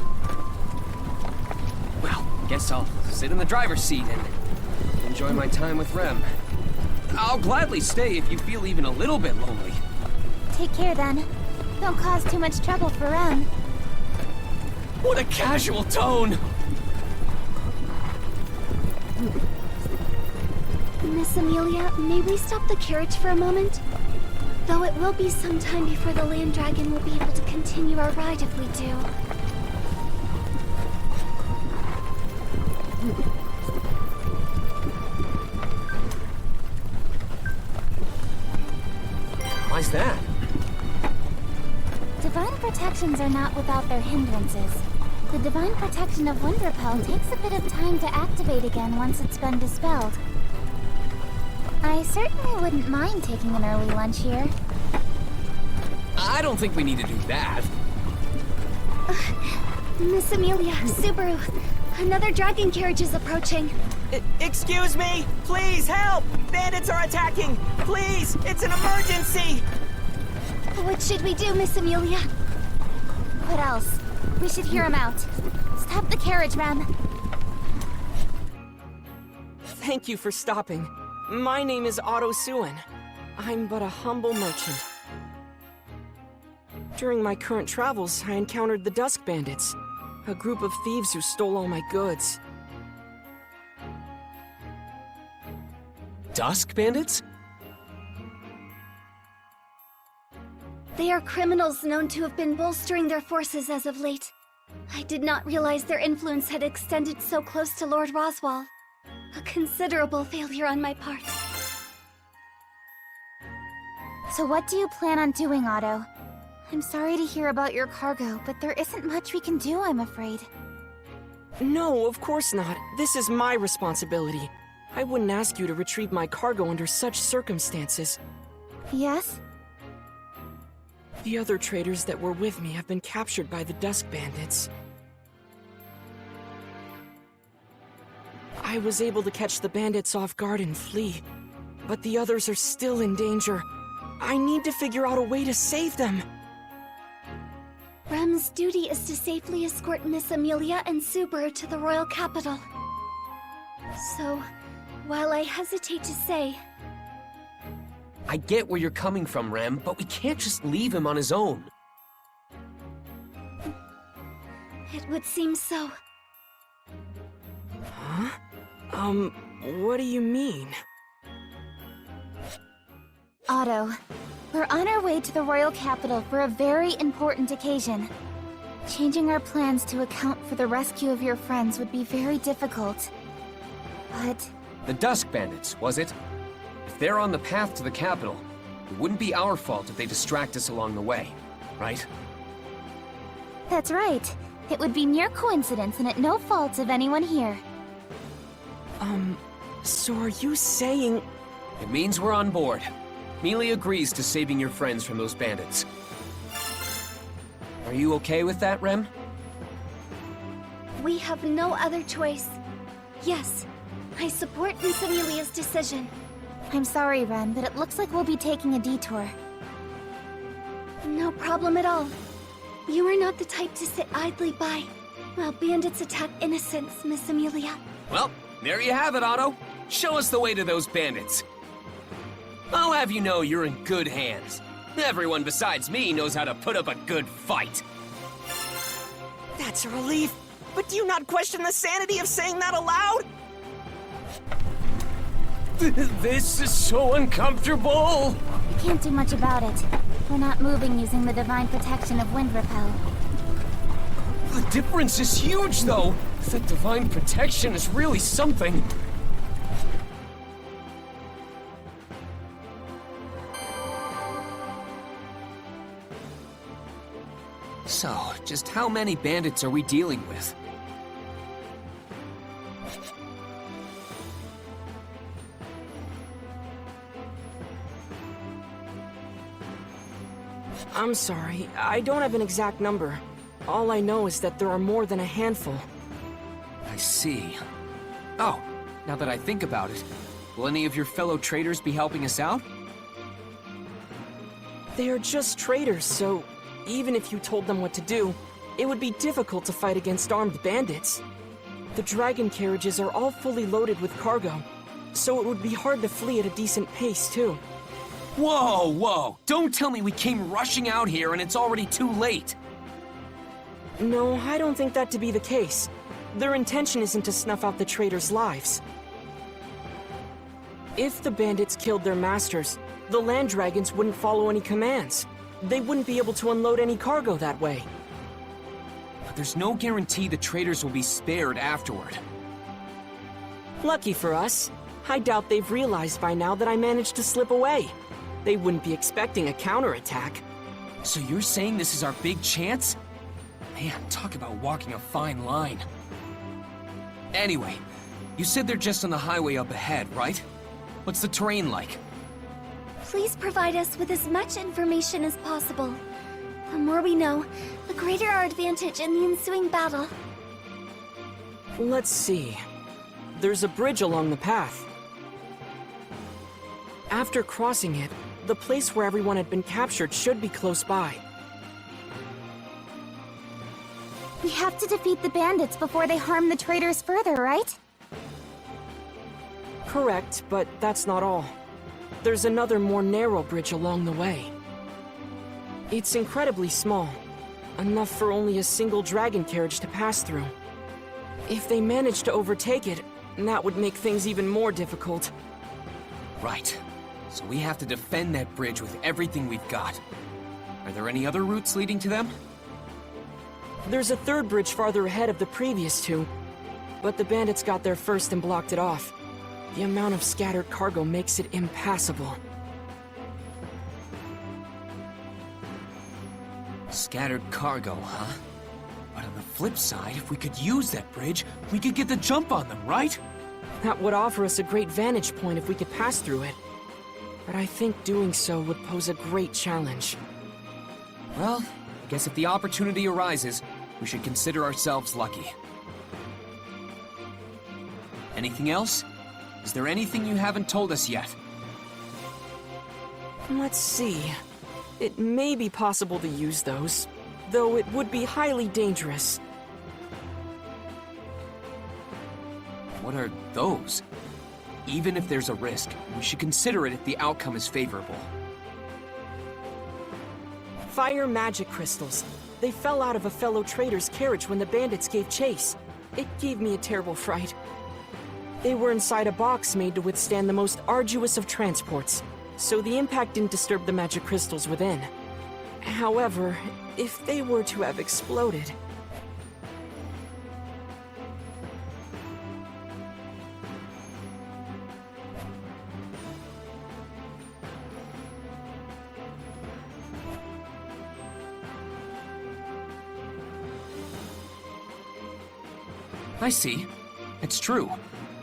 Well, guess I'll sit in the driver's seat and enjoy my time with Rem. I'll gladly stay if you feel even a little bit lonely. Take care then. Don't cause too much trouble for Rem. What a casual tone! Miss Amelia, may we stop the carriage for a moment? Though it will be some time before the Land Dragon will be able to continue our ride if we do. Why's that? Divine protections are not without their hindrances. The divine protection of Wind Repel takes a bit of time to activate again once it's been dispelled. I certainly wouldn't mind taking an early lunch here. I don't think we need to do that. Miss Amelia, Subaru, another dragon carriage is approaching. Excuse me! Please, help! Bandits are attacking! Please, it's an emergency! What should we do, Miss Amelia? What else? We should hear him out. Stop the carriage, Rem. Thank you for stopping. My name is Otto Suen. I'm but a humble merchant. During my current travels, I encountered the Dusk Bandits, a group of thieves who stole all my goods. Dusk Bandits? They are criminals known to have been bolstering their forces as of late. I did not realize their influence had extended so close to Lord Roswaal. A considerable failure on my part. So what do you plan on doing, Otto? I'm sorry to hear about your cargo, but there isn't much we can do, I'm afraid. No, of course not. This is my responsibility. I wouldn't ask you to retrieve my cargo under such circumstances. Yes? The other traders that were with me have been captured by the Dusk Bandits. I was able to catch the bandits off guard and flee, but the others are still in danger. I need to figure out a way to save them. Rem's duty is to safely escort Miss Amelia and Subaru to the royal capital. So, while I hesitate to say... I get where you're coming from, Rem, but we can't just leave him on his own. It would seem so. Huh? What do you mean? Otto, we're on our way to the royal capital for a very important occasion. Changing our plans to account for the rescue of your friends would be very difficult. But... The Dusk Bandits, was it? If they're on the path to the capital, it wouldn't be our fault if they distract us along the way, right? That's right. It would be mere coincidence and at no fault of anyone here. So are you saying... It means we're on board. Mealy agrees to saving your friends from those bandits. Are you okay with that, Rem? We have no other choice. Yes, I support Miss Amelia's decision. I'm sorry, Rem, but it looks like we'll be taking a detour. No problem at all. You are not the type to sit idly by while bandits attack innocents, Miss Amelia. Well, there you have it, Otto. Show us the way to those bandits. I'll have you know you're in good hands. Everyone besides me knows how to put up a good fight. That's a relief. But do you not question the sanity of saying that aloud? This is so uncomfortable! We can't do much about it. We're not moving using the divine protection of Wind Repel. The difference is huge, though! That divine protection is really something. So, just how many bandits are we dealing with? I'm sorry, I don't have an exact number. All I know is that there are more than a handful. I see. Oh, now that I think about it, will any of your fellow traders be helping us out? They are just traders, so even if you told them what to do, it would be difficult to fight against armed bandits. The dragon carriages are all fully loaded with cargo, so it would be hard to flee at a decent pace, too. Whoa, whoa! Don't tell me we came rushing out here and it's already too late! No, I don't think that to be the case. Their intention isn't to snuff out the traders' lives. If the bandits killed their masters, the land dragons wouldn't follow any commands. They wouldn't be able to unload any cargo that way. But there's no guarantee the traders will be spared afterward. Lucky for us, I doubt they've realized by now that I managed to slip away. They wouldn't be expecting a counterattack. So you're saying this is our big chance? Man, talk about walking a fine line. Anyway, you said they're just on the highway up ahead, right? What's the terrain like? Please provide us with as much information as possible. The more we know, the greater our advantage in the ensuing battle. Let's see. There's a bridge along the path. After crossing it, the place where everyone had been captured should be close by. We have to defeat the bandits before they harm the traders further, right? Correct, but that's not all. There's another more narrow bridge along the way. It's incredibly small, enough for only a single dragon carriage to pass through. If they manage to overtake it, that would make things even more difficult. Right. So we have to defend that bridge with everything we've got. Are there any other routes leading to them? There's a third bridge farther ahead of the previous two, but the bandits got there first and blocked it off. The amount of scattered cargo makes it impassable. Scattered cargo, huh? But on the flip side, if we could use that bridge, we could get the jump on them, right? That would offer us a great vantage point if we could pass through it. But I think doing so would pose a great challenge. Well, I guess if the opportunity arises, we should consider ourselves lucky. Anything else? Is there anything you haven't told us yet? Let's see. It may be possible to use those, though it would be highly dangerous. What are those? Even if there's a risk, we should consider it if the outcome is favorable. Fire magic crystals. They fell out of a fellow trader's carriage when the bandits gave chase. It gave me a terrible fright. They were inside a box made to withstand the most arduous of transports, so the impact didn't disturb the magic crystals within. However, if they were to have exploded... I see. It's true.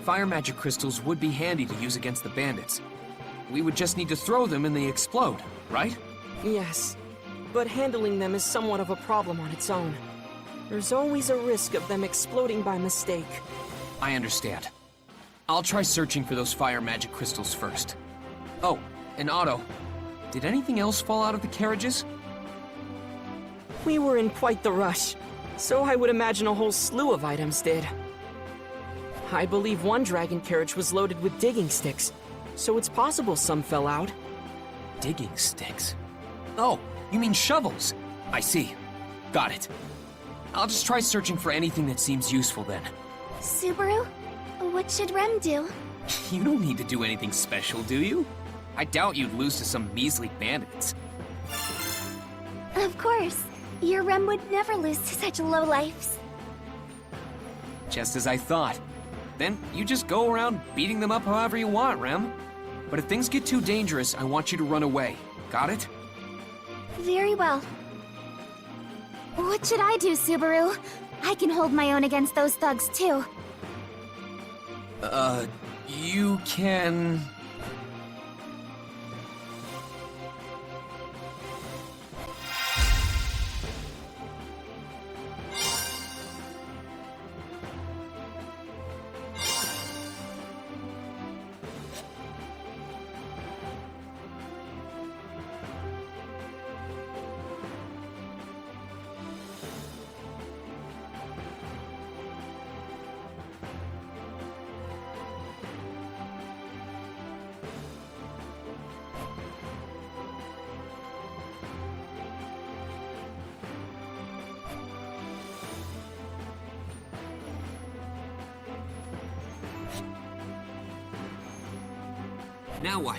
Fire magic crystals would be handy to use against the bandits. We would just need to throw them and they explode, right? Yes, but handling them is somewhat of a problem on its own. There's always a risk of them exploding by mistake. I understand. I'll try searching for those fire magic crystals first. Oh, and Otto, did anything else fall out of the carriages? We were in quite the rush, so I would imagine a whole slew of items did. I believe one dragon carriage was loaded with digging sticks, so it's possible some fell out. Digging sticks? Oh, you mean shovels? I see. Got it. I'll just try searching for anything that seems useful then. Subaru, what should Rem do? You don't need to do anything special, do you? I doubt you'd lose to some measly bandits. Of course. Your Rem would never lose to such lowlifes. Just as I thought. Then you just go around beating them up however you want, Rem. But if things get too dangerous, I want you to run away. Got it? Very well. What should I do, Subaru? I can hold my own against those thugs, too. You can... Now what?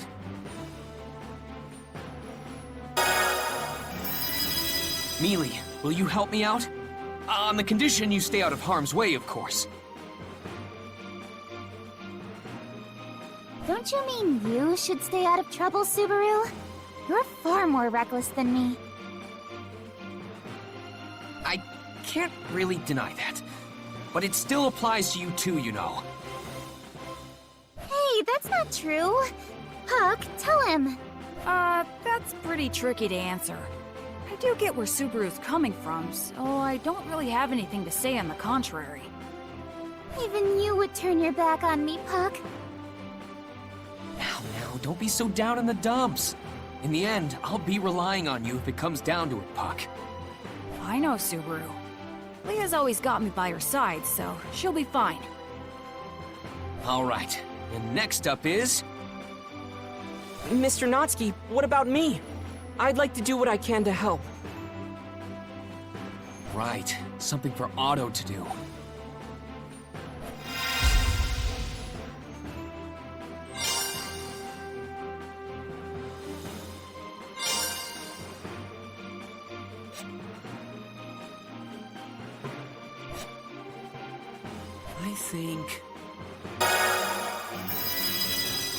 Mealy, will you help me out? On the condition you stay out of harm's way, of course. Don't you mean you should stay out of trouble, Subaru? You're far more reckless than me. I can't really deny that. But it still applies to you too, you know. Hey, that's not true. Puck, tell him. That's pretty tricky to answer. I do get where Subaru's coming from, so I don't really have anything to say on the contrary. Even you would turn your back on me, Puck. Now, don't be so down in the dumps. In the end, I'll be relying on you if it comes down to it, Puck. I know Subaru. Leah's always got me by her side, so she'll be fine. All right, and next up is... Mr. Natsuki, what about me? I'd like to do what I can to help. Right, something for Otto to do. I think...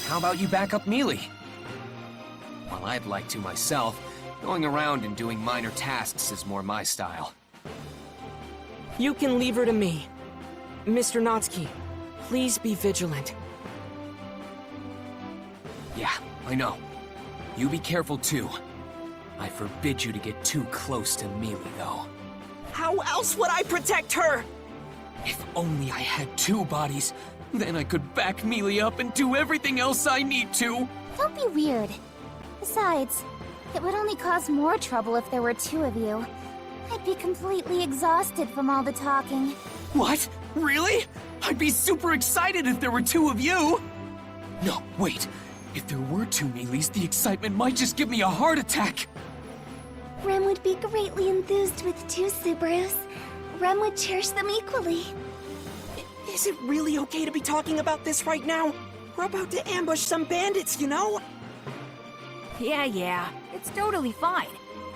How about you back up Mealy? While I'd like to myself, going around and doing minor tasks is more my style. You can leave her to me. Mr. Natsuki, please be vigilant. Yeah, I know. You be careful too. I forbid you to get too close to Mealy, though. How else would I protect her? If only I had two bodies, then I could back Mealy up and do everything else I need to. Don't be weird. Besides, it would only cause more trouble if there were two of you. I'd be completely exhausted from all the talking. What? Really? I'd be super excited if there were two of you! No, wait. If there were two Mealys, the excitement might just give me a heart attack! Rem would be greatly enthused with two Subarus. Rem would cherish them equally. Is it really okay to be talking about this right now? We're about to ambush some bandits, you know? Yeah, it's totally fine.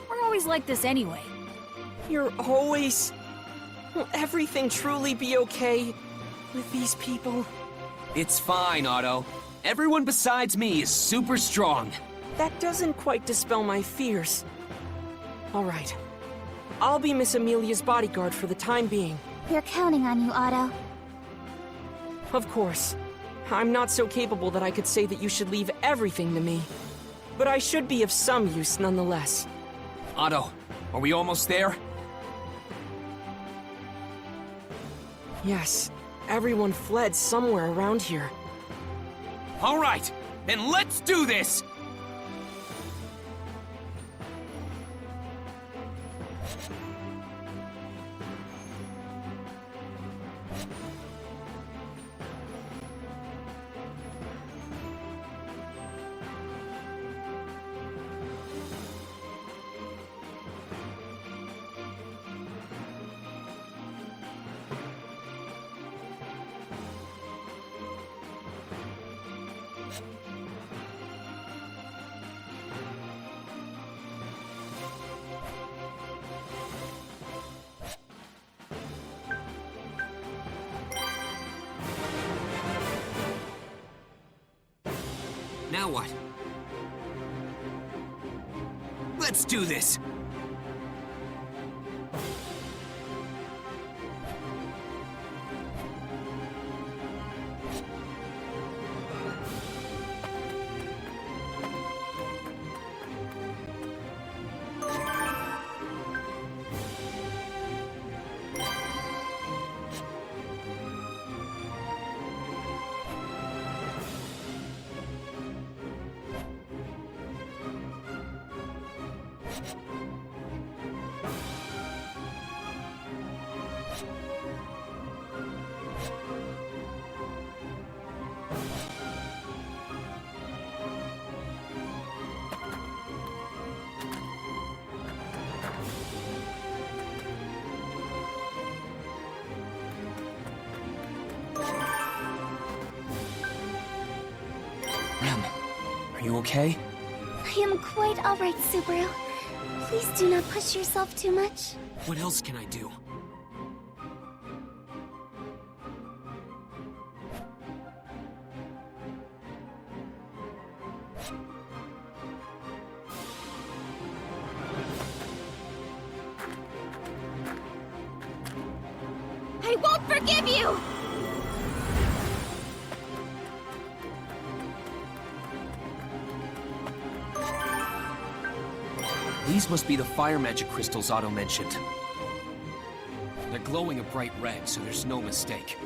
We're always like this anyway. You're always... Will everything truly be okay with these people? It's fine, Otto. Everyone besides me is super strong. That doesn't quite dispel my fears. All right. I'll be Miss Amelia's bodyguard for the time being. We're counting on you, Otto. Of course. I'm not so capable that I could say that you should leave everything to me. But I should be of some use nonetheless. Otto, are we almost there? Yes. Everyone fled somewhere around here. All right, then let's do this! Now what? Let's do this! you okay? I am quite alright, Subaru. Please do not push yourself too much. What else can I do? I won't forgive you! These must be the fire magic crystals Otto mentioned. They're glowing a bright red, so there's no mistake.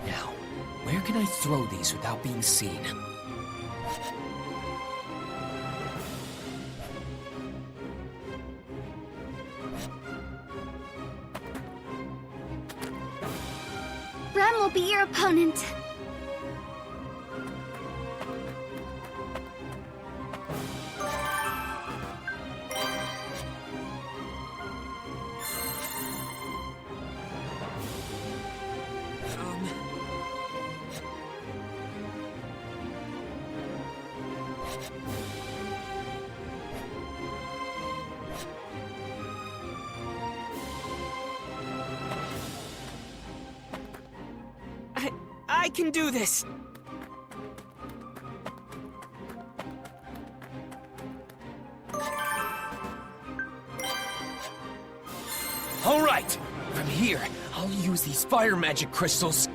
Now, where can I throw these without being seen? Rem will be your opponent. I can do this! All right! From here, I'll use these fire magic crystals.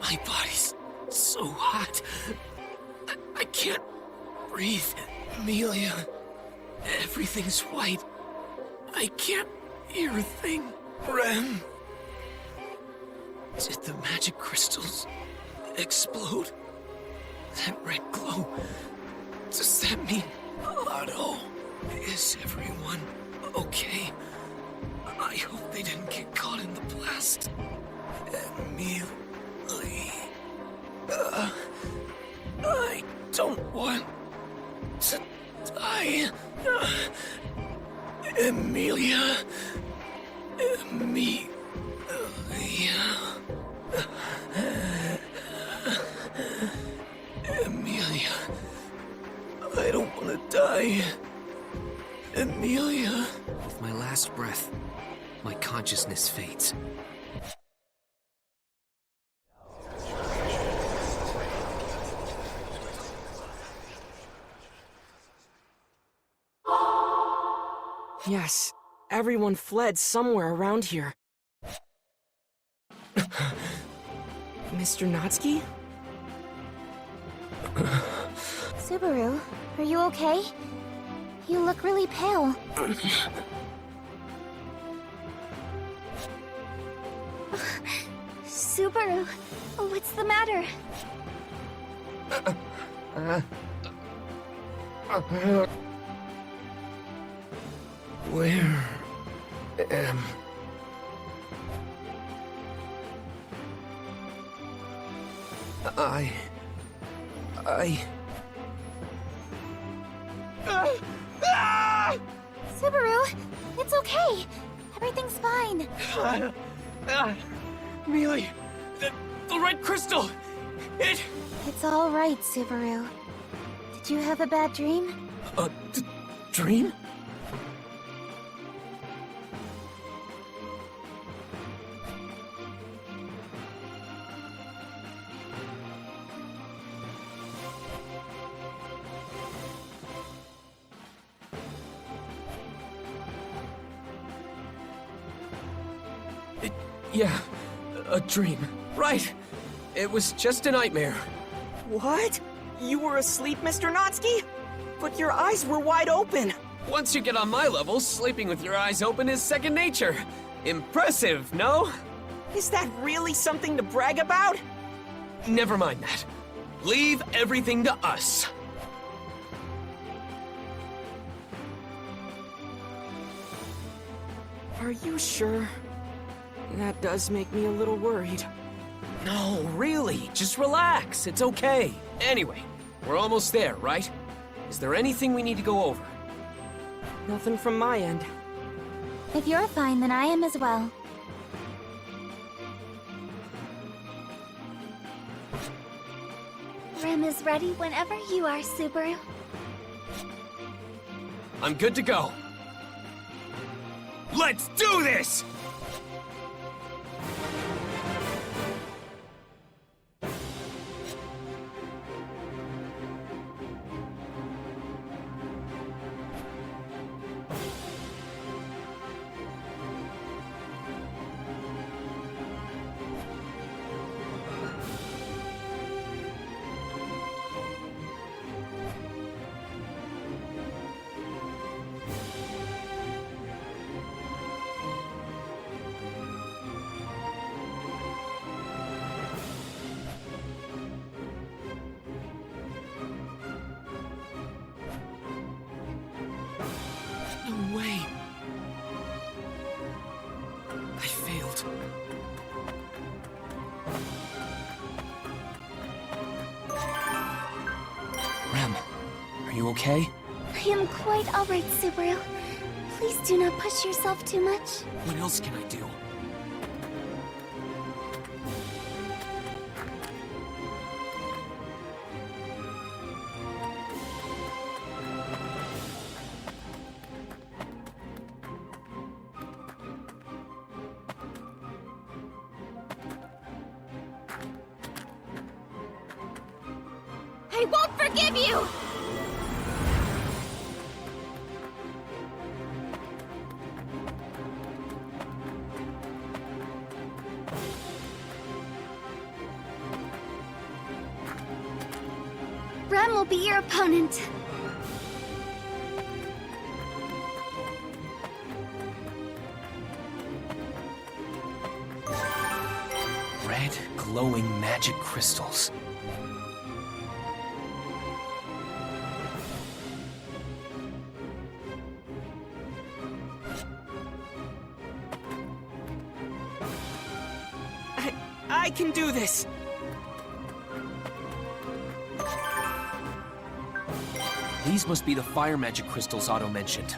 My body's so hot. I can't breathe. Amelia, everything's white. I can't hear a thing. Rem, did the magic crystals explode? That red glow, does that mean Otto? Is everyone okay? I hope they didn't get caught in the blast. Amelia, I don't want to die. Amelia. Amelia. Amelia. I don't want to die. Amelia. With my last breath, my consciousness fades. Yes, everyone fled somewhere around here. Mr. Natsuki? Subaru, are you okay? You look really pale. Subaru, what's the matter? Where am I? Subaru, it's okay. Everything's fine. Mealy, the red crystal! It's all right, Subaru. Did you have a bad dream? A dream? Yeah, a dream. Right. It was just a nightmare. What? You were asleep, Mr. Natsuki? But your eyes were wide open. Once you get on my level, sleeping with your eyes open is second nature. Impressive, no? Is that really something to brag about? Never mind that. Leave everything to us. Are you sure? That does make me a little worried. No, really, just relax. It's okay. Anyway, we're almost there, right? Is there anything we need to go over? Nothing from my end. If you're fine, then I am as well. Rem is ready whenever you are, Subaru. I'm good to go. Let's do this! No way. I failed. Rem, are you okay? I am quite alright, Subaru. Please do not push yourself too much. What else can I do? I won't forgive you! Rem will be your opponent. Red, glowing magic crystals. I can do this! These must be the fire magic crystals Otto mentioned.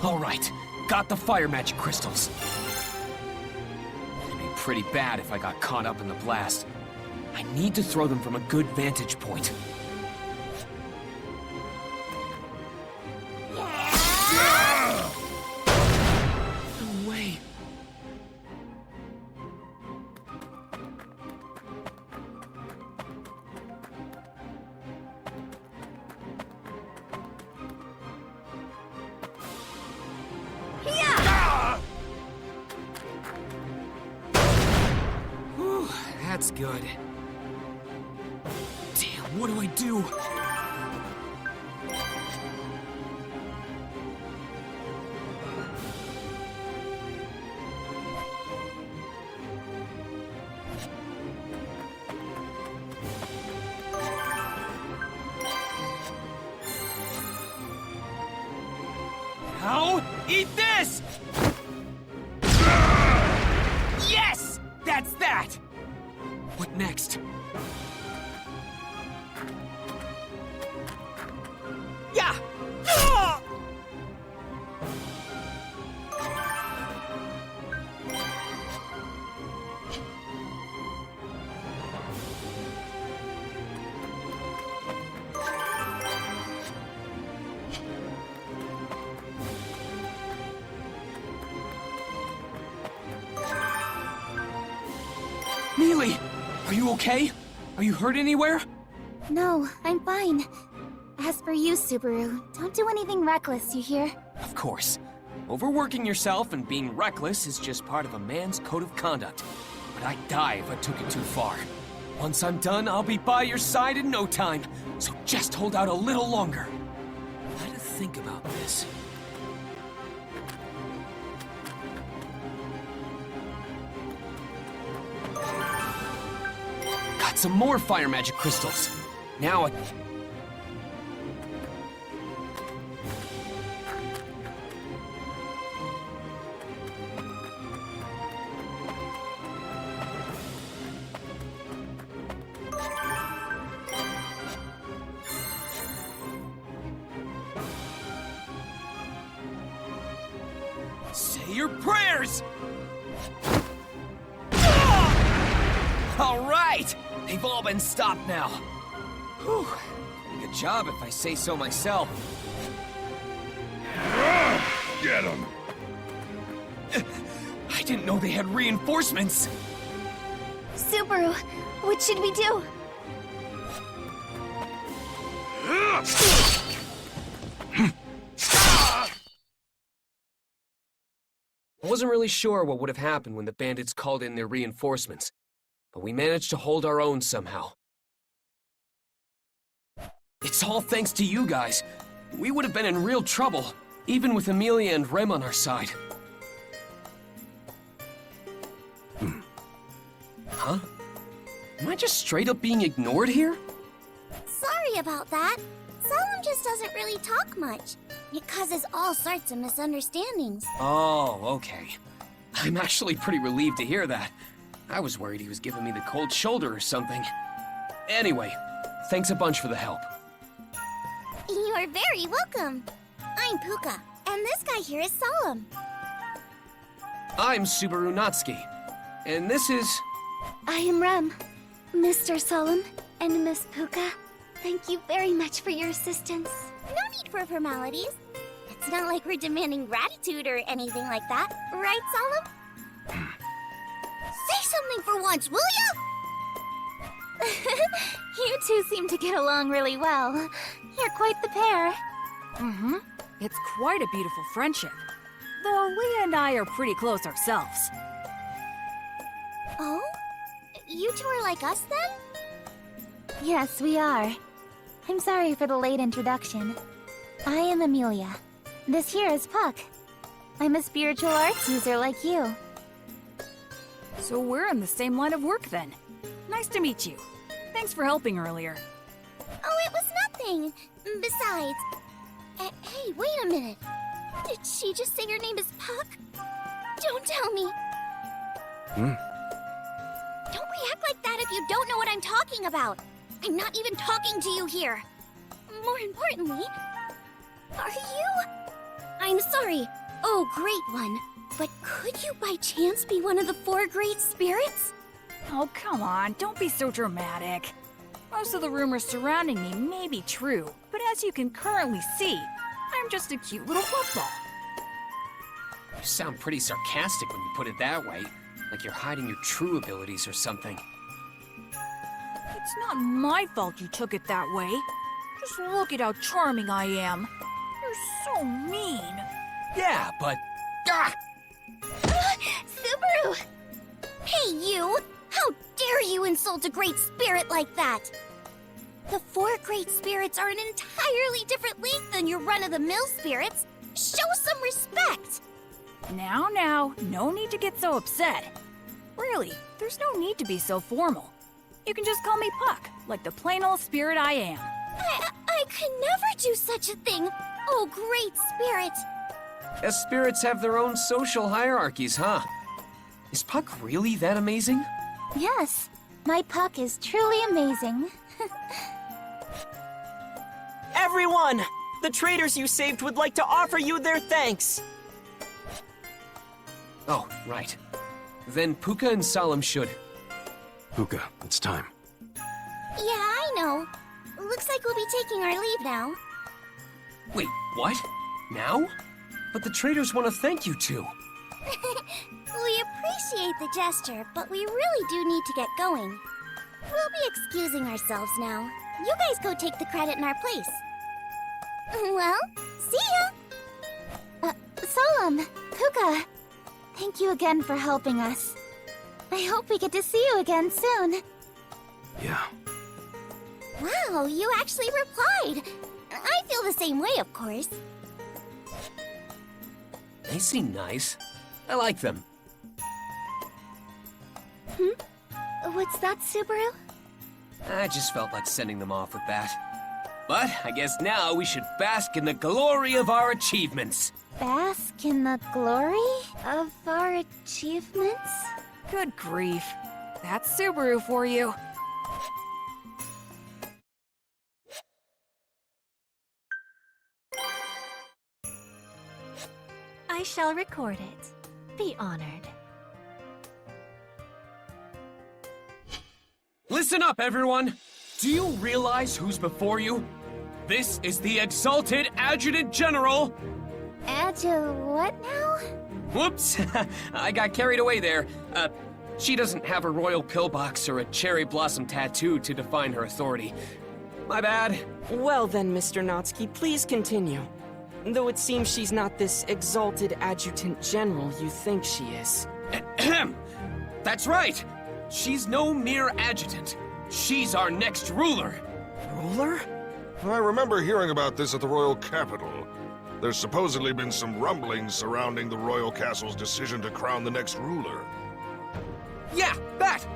Alright, got the fire magic crystals. It'd be pretty bad if I got caught up in the blast. I need to throw them from a good vantage point. No way. Whew, that's good. Damn, what do I do? How? Eat this! Yes! That's that! What next? Yeah! Ah! Mealy! Are you okay? Are you hurt anywhere? No, I'm fine. As for you, Subaru, don't do anything reckless, you hear? Of course. Overworking yourself and being reckless is just part of a man's code of conduct. But I'd die if I took it too far. Once I'm done, I'll be by your side in no time. So just hold out a little longer. Let us think about this. Got some more fire magic crystals. Now I... your prayers! All right! They've all been stopped now. Whew. Good job if I say so myself. Get him! I didn't know they had reinforcements! Subaru, what should we do? I wasn't really sure what would have happened when the bandits called in their reinforcements, but we managed to hold our own somehow. It's all thanks to you guys. We would have been in real trouble, even with Amelia and Rem on our side. Huh? Am I just straight up being ignored here? Sorry about that. Solemn just doesn't really talk much. It causes all sorts of misunderstandings. Oh, okay. I'm actually pretty relieved to hear that. I was worried he was giving me the cold shoulder or something. Anyway, thanks a bunch for the help. You're very welcome. I'm Puka, and this guy here is Solemn. I'm Subaru Natsuki, and this is... I am Rem. Mr. Solemn and Miss Puka, thank you very much for your assistance. No need for formalities. It's not like we're demanding gratitude or anything like that, right, Solemn? Say something for once, will ya? You two seem to get along really well. You're quite the pair. Mm-hmm. It's quite a beautiful friendship. Though Leah and I are pretty close ourselves. Oh? You two are like us then? Yes, we are. I'm sorry for the late introduction. I am Amelia. This here is Puck. I'm a spiritual arts user like you. So we're in the same line of work then. Nice to meet you. Thanks for helping earlier. Oh, it was nothing. Besides... hey, wait a minute. Did she just say your name is Puck? Don't tell me. Don't react like that if you don't know what I'm talking about. I'm not even talking to you here. More importantly, are you... I'm sorry. Oh, great one. But could you by chance be one of the 4 great spirits? Oh, come on, don't be so dramatic. Most of the rumors surrounding me may be true, but as you can currently see, I'm just a cute little football. You sound pretty sarcastic when you put it that way. Like you're hiding your true abilities or something. It's not my fault you took it that way. Just look at how charming I am. You're so mean. Yeah, but... Ah! Subaru! Hey, you! How dare you insult a great spirit like that? The 4 great spirits are an entirely different league than your run-of-the-mill spirits. Show some respect! Now, no need to get so upset. Really, there's no need to be so formal. You can just call me Puck, like the plain old spirit I am. I could never do such a thing! Oh, great spirit! As spirits have their own social hierarchies, huh? Is Puck really that amazing? Yes, my Puck is truly amazing. Everyone! The traders you saved would like to offer you their thanks! Oh, right. Then Puka and Solemn should... Puka, it's time. Yeah, I know. Looks like we'll be taking our leave now. Wait, what? Now? But the traders want to thank you two. We appreciate the gesture, but we really do need to get going. We'll be excusing ourselves now. You guys go take the credit in our place. Well, see ya! Solemn, Puka, thank you again for helping us. I hope we get to see you again soon. Yeah. Wow, you actually replied. I feel the same way, of course. They seem nice. I like them. What's that, Subaru? I just felt like sending them off with that. But I guess now we should bask in the glory of our achievements. Bask in the glory Of our achievements? Good grief. That's Subaru for you. I shall record it. be honored. Listen up, everyone! Do you realize who's before you? This is the Exalted Adjutant General! What now? Whoops! I got carried away there. She doesn't have a royal pillbox or a cherry blossom tattoo to define her authority. My bad. Well then, Mr. Natsuki, please continue. Though it seems she's not this exalted adjutant general you think she is. Ahem. That's right! She's no mere adjutant. She's our next ruler. Ruler? I remember hearing about this at the royal capital. There's supposedly been some rumblings surrounding the royal castle's decision to crown the next ruler. Yeah, that!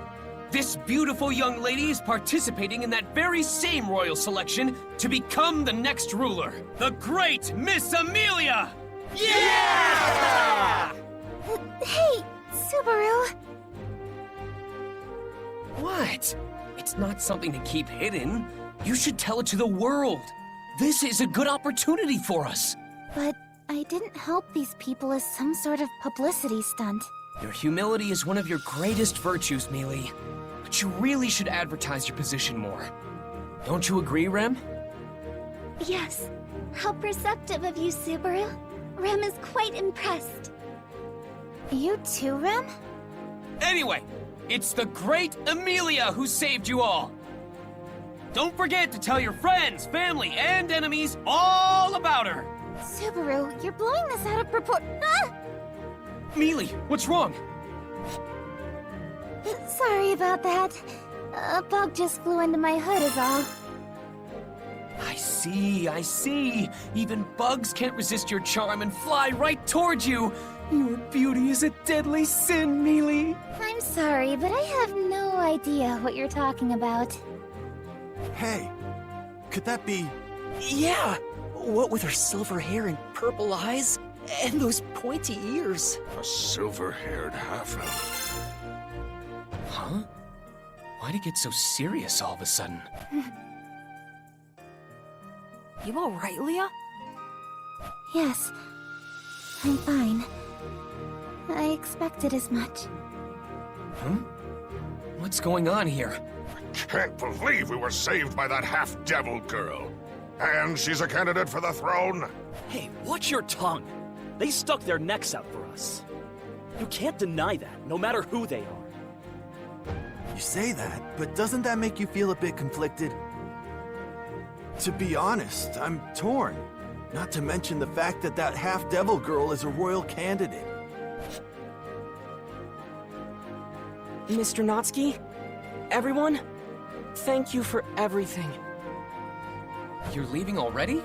This beautiful young lady is participating in that very same royal selection to become the next ruler. The great Miss Amelia! Yeah! Hey, Subaru! What? It's not something to keep hidden. You should tell it to the world. This is a good opportunity for us. But I didn't help these people as some sort of publicity stunt. Your humility is one of your greatest virtues, Mealy. But you really should advertise your position more. Don't you agree, Rem? Yes. How perceptive of you, Subaru. Rem is quite impressed. You too, Rem? Anyway, it's the great Amelia who saved you all. Don't forget to tell your friends, family, and enemies all about her. Subaru, you're blowing this out of proportion. Ah! Mealy, what's wrong? Sorry about that. A bug just flew into my hood is all. I see. Even bugs can't resist your charm and fly right towards you. Your beauty is a deadly sin, Mealy. I'm sorry, but I have no idea what you're talking about. Hey, could that be... Yeah! What with her silver hair and purple eyes? And those pointy ears. A silver-haired half-elf. Huh? Why'd it get so serious all of a sudden? You alright, Leah? Yes, I'm fine. I expected as much. Huh? What's going on here? Can't believe we were saved by that half-devil girl. And she's a candidate for the throne? Hey, watch your tongue. They stuck their necks out for us. You can't deny that, no matter who they are. You say that, but doesn't that make you feel a bit conflicted? To be honest, I'm torn. Not to mention the fact that that half-devil girl is a royal candidate. Mr. Natsuki, everyone, thank you for everything. You're leaving already?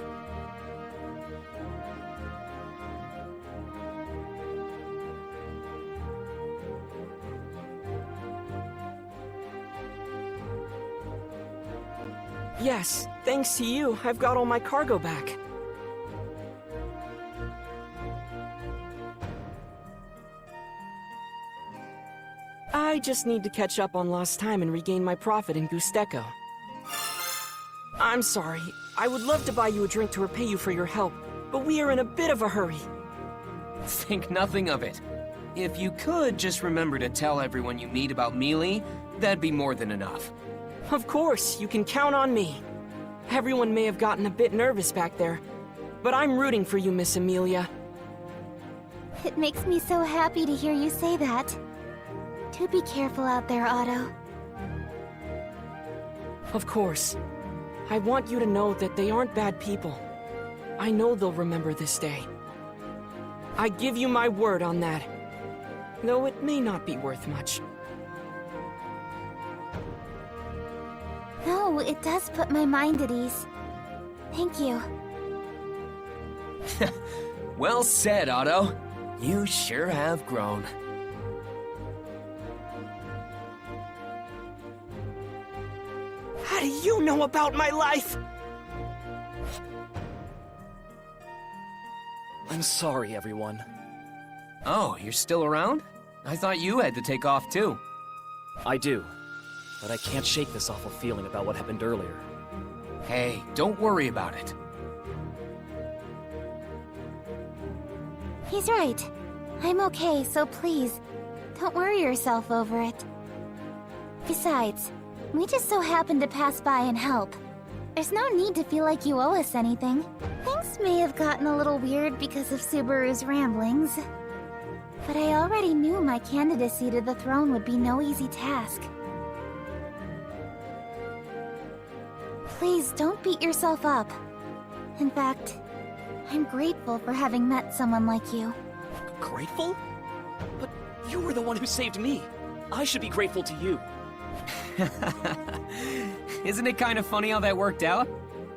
Yes, thanks to you, I've got all my cargo back. I just need to catch up on lost time and regain my profit in Gusteko. I'm sorry. I would love to buy you a drink to repay you for your help, but we are in a bit of a hurry. Think nothing of it. If you could just remember to tell everyone you meet about Mealy, that'd be more than enough. Of course, you can count on me. Everyone may have gotten a bit nervous back there, but I'm rooting for you, Miss Amelia. It makes me so happy to hear you say that. Do be careful out there, Otto. Of course. I want you to know that they aren't bad people. I know they'll remember this day. I give you my word on that. Though it may not be worth much. No, it does put my mind at ease. Thank you. Well said, Otto. You sure have grown. How do you know about my life? I'm sorry, everyone. Oh, you're still around? I thought you had to take off too. I do, but I can't shake this awful feeling about what happened earlier. Hey, don't worry about it. He's right. I'm okay, so please, don't worry yourself over it. Besides, we just so happened to pass by and help. There's no need to feel like you owe us anything. Things may have gotten a little weird because of Subaru's ramblings, but I already knew my candidacy to the throne would be no easy task. Please don't beat yourself up. In fact, I'm grateful for having met someone like you. Grateful? But you were the one who saved me. I should be grateful to you. Isn't it kind of funny how that worked out?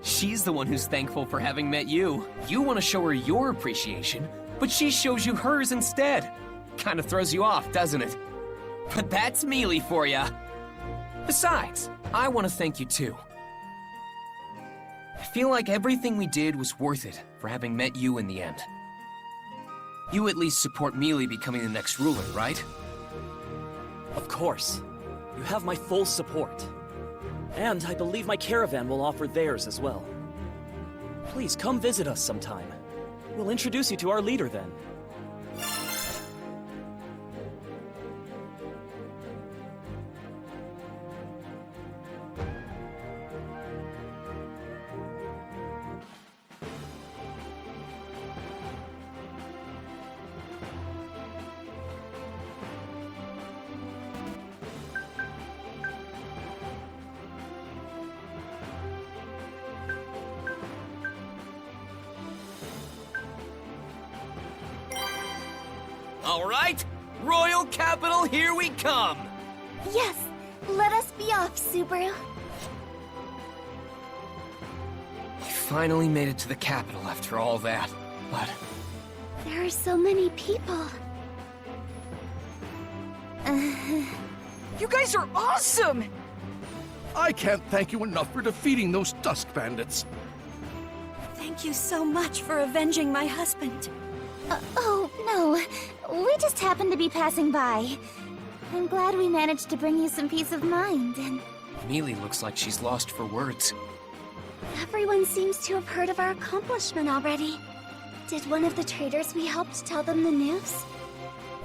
She's the one who's thankful for having met you. You want to show her your appreciation, but she shows you hers instead. Kind of throws you off, doesn't it? But that's Mealy for ya. Besides, I want to thank you too. I feel like everything we did was worth it for having met you in the end. You at least support Mealy becoming the next ruler, right? Of course. You have my full support. And I believe my caravan will offer theirs as well. Please come visit us sometime. We'll introduce you to our leader then. All right, Royal Capital, here we come! Yes, let us be off, Subaru. We finally made it to the capital after all that, but... There are so many people. You guys are awesome! I can't thank you enough for defeating those Dusk Bandits. Thank you so much for avenging my husband. Oh, no. We just happened to be passing by. I'm glad we managed to bring you some peace of mind, and... Mealy looks like she's lost for words. Everyone seems to have heard of our accomplishment already. Did one of the traders we helped tell them the news?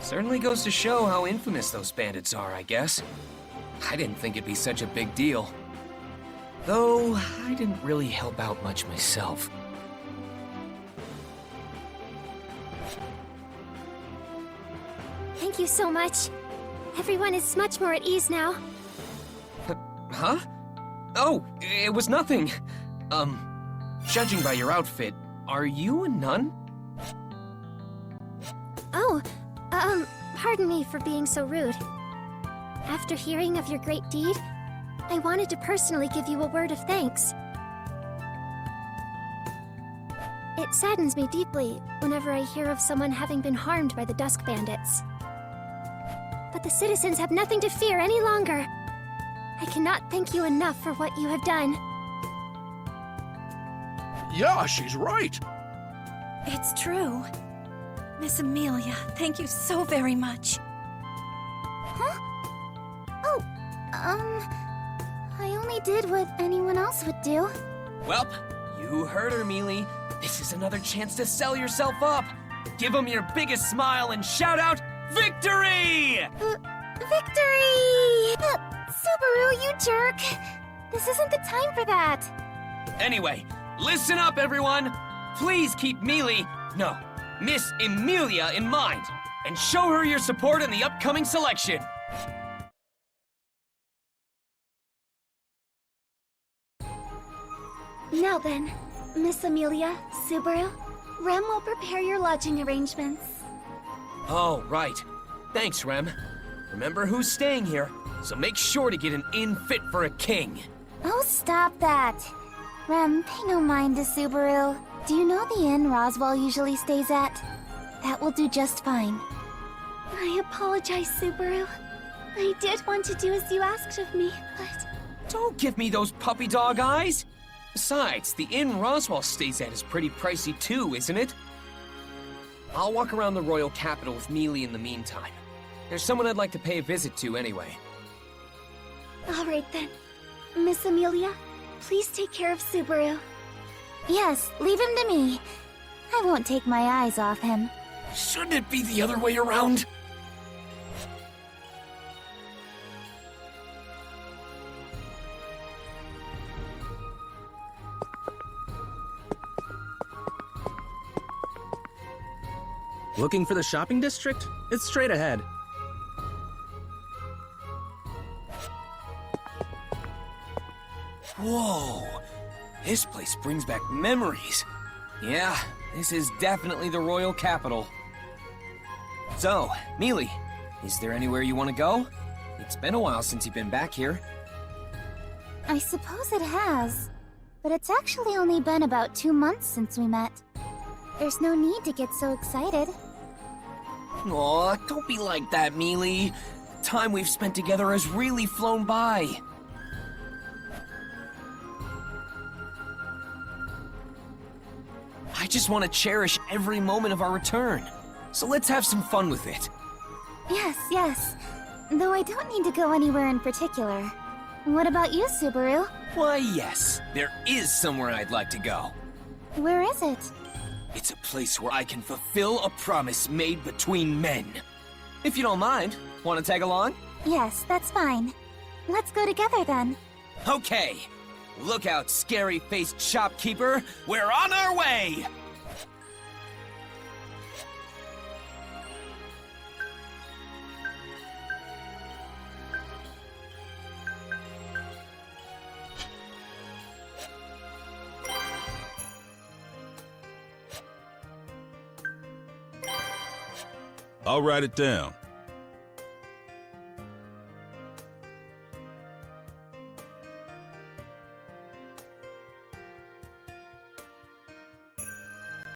Certainly goes to show how infamous those bandits are, I guess. I didn't think it'd be such a big deal. Though, I didn't really help out much myself. Thank you so much. Everyone is much more at ease now. Huh? Oh, it was nothing. Judging by your outfit, are you a nun? Oh, pardon me for being so rude. After hearing of your great deed, I wanted to personally give you a word of thanks. It saddens me deeply whenever I hear of someone having been harmed by the Dusk Bandits. But the citizens have nothing to fear any longer. I cannot thank you enough for what you have done. Yeah, she's right. It's true. Miss Amelia, thank you so very much. Huh? Oh, I only did what anyone else would do. Welp, you heard her, Mealy. This is another chance to sell yourself up. Give them your biggest smile and shout out, victory! Victory! Subaru, you jerk! This isn't the time for that. Anyway, listen up, everyone. Please keep Mealy, no, Miss Amelia in mind, and show her your support in the upcoming selection. Now then, Miss Amelia, Subaru, Rem will prepare your lodging arrangements. Oh, right. Thanks, Rem. Remember who's staying here, so make sure to get an inn fit for a king. Oh, stop that. Rem, pay no mind to Subaru. Do you know the inn Roswell usually stays at? That will do just fine. I apologize, Subaru. I did want to do as you asked of me, but... Don't give me those puppy dog eyes! Besides, the inn Roswell stays at is pretty pricey too, isn't it? I'll walk around the royal capital with Mealy in the meantime. There's someone I'd like to pay a visit to anyway. All right then. Miss Amelia, please take care of Subaru. Yes, leave him to me. I won't take my eyes off him. Shouldn't it be the other way around? Looking for the shopping district? It's straight ahead. Whoa! This place brings back memories. Yeah, this is definitely the royal capital. So, Mealy, is there anywhere you want to go? It's been a while since you've been back here. I suppose it has. But it's actually only been about 2 months since we met. There's no need to get so excited. Aw, don't be like that, Mealy. The time we've spent together has really flown by. I just want to cherish every moment of our return. So let's have some fun with it. Yes, yes. Though I don't need to go anywhere in particular. What about you, Subaru? Why, yes. There is somewhere I'd like to go. Where is it? It's a place where I can fulfill a promise made between men. If you don't mind, want to tag along? Yes, that's fine. Let's go together then. Okay. Look out, scary-faced shopkeeper. We're on our way! I'll write it down.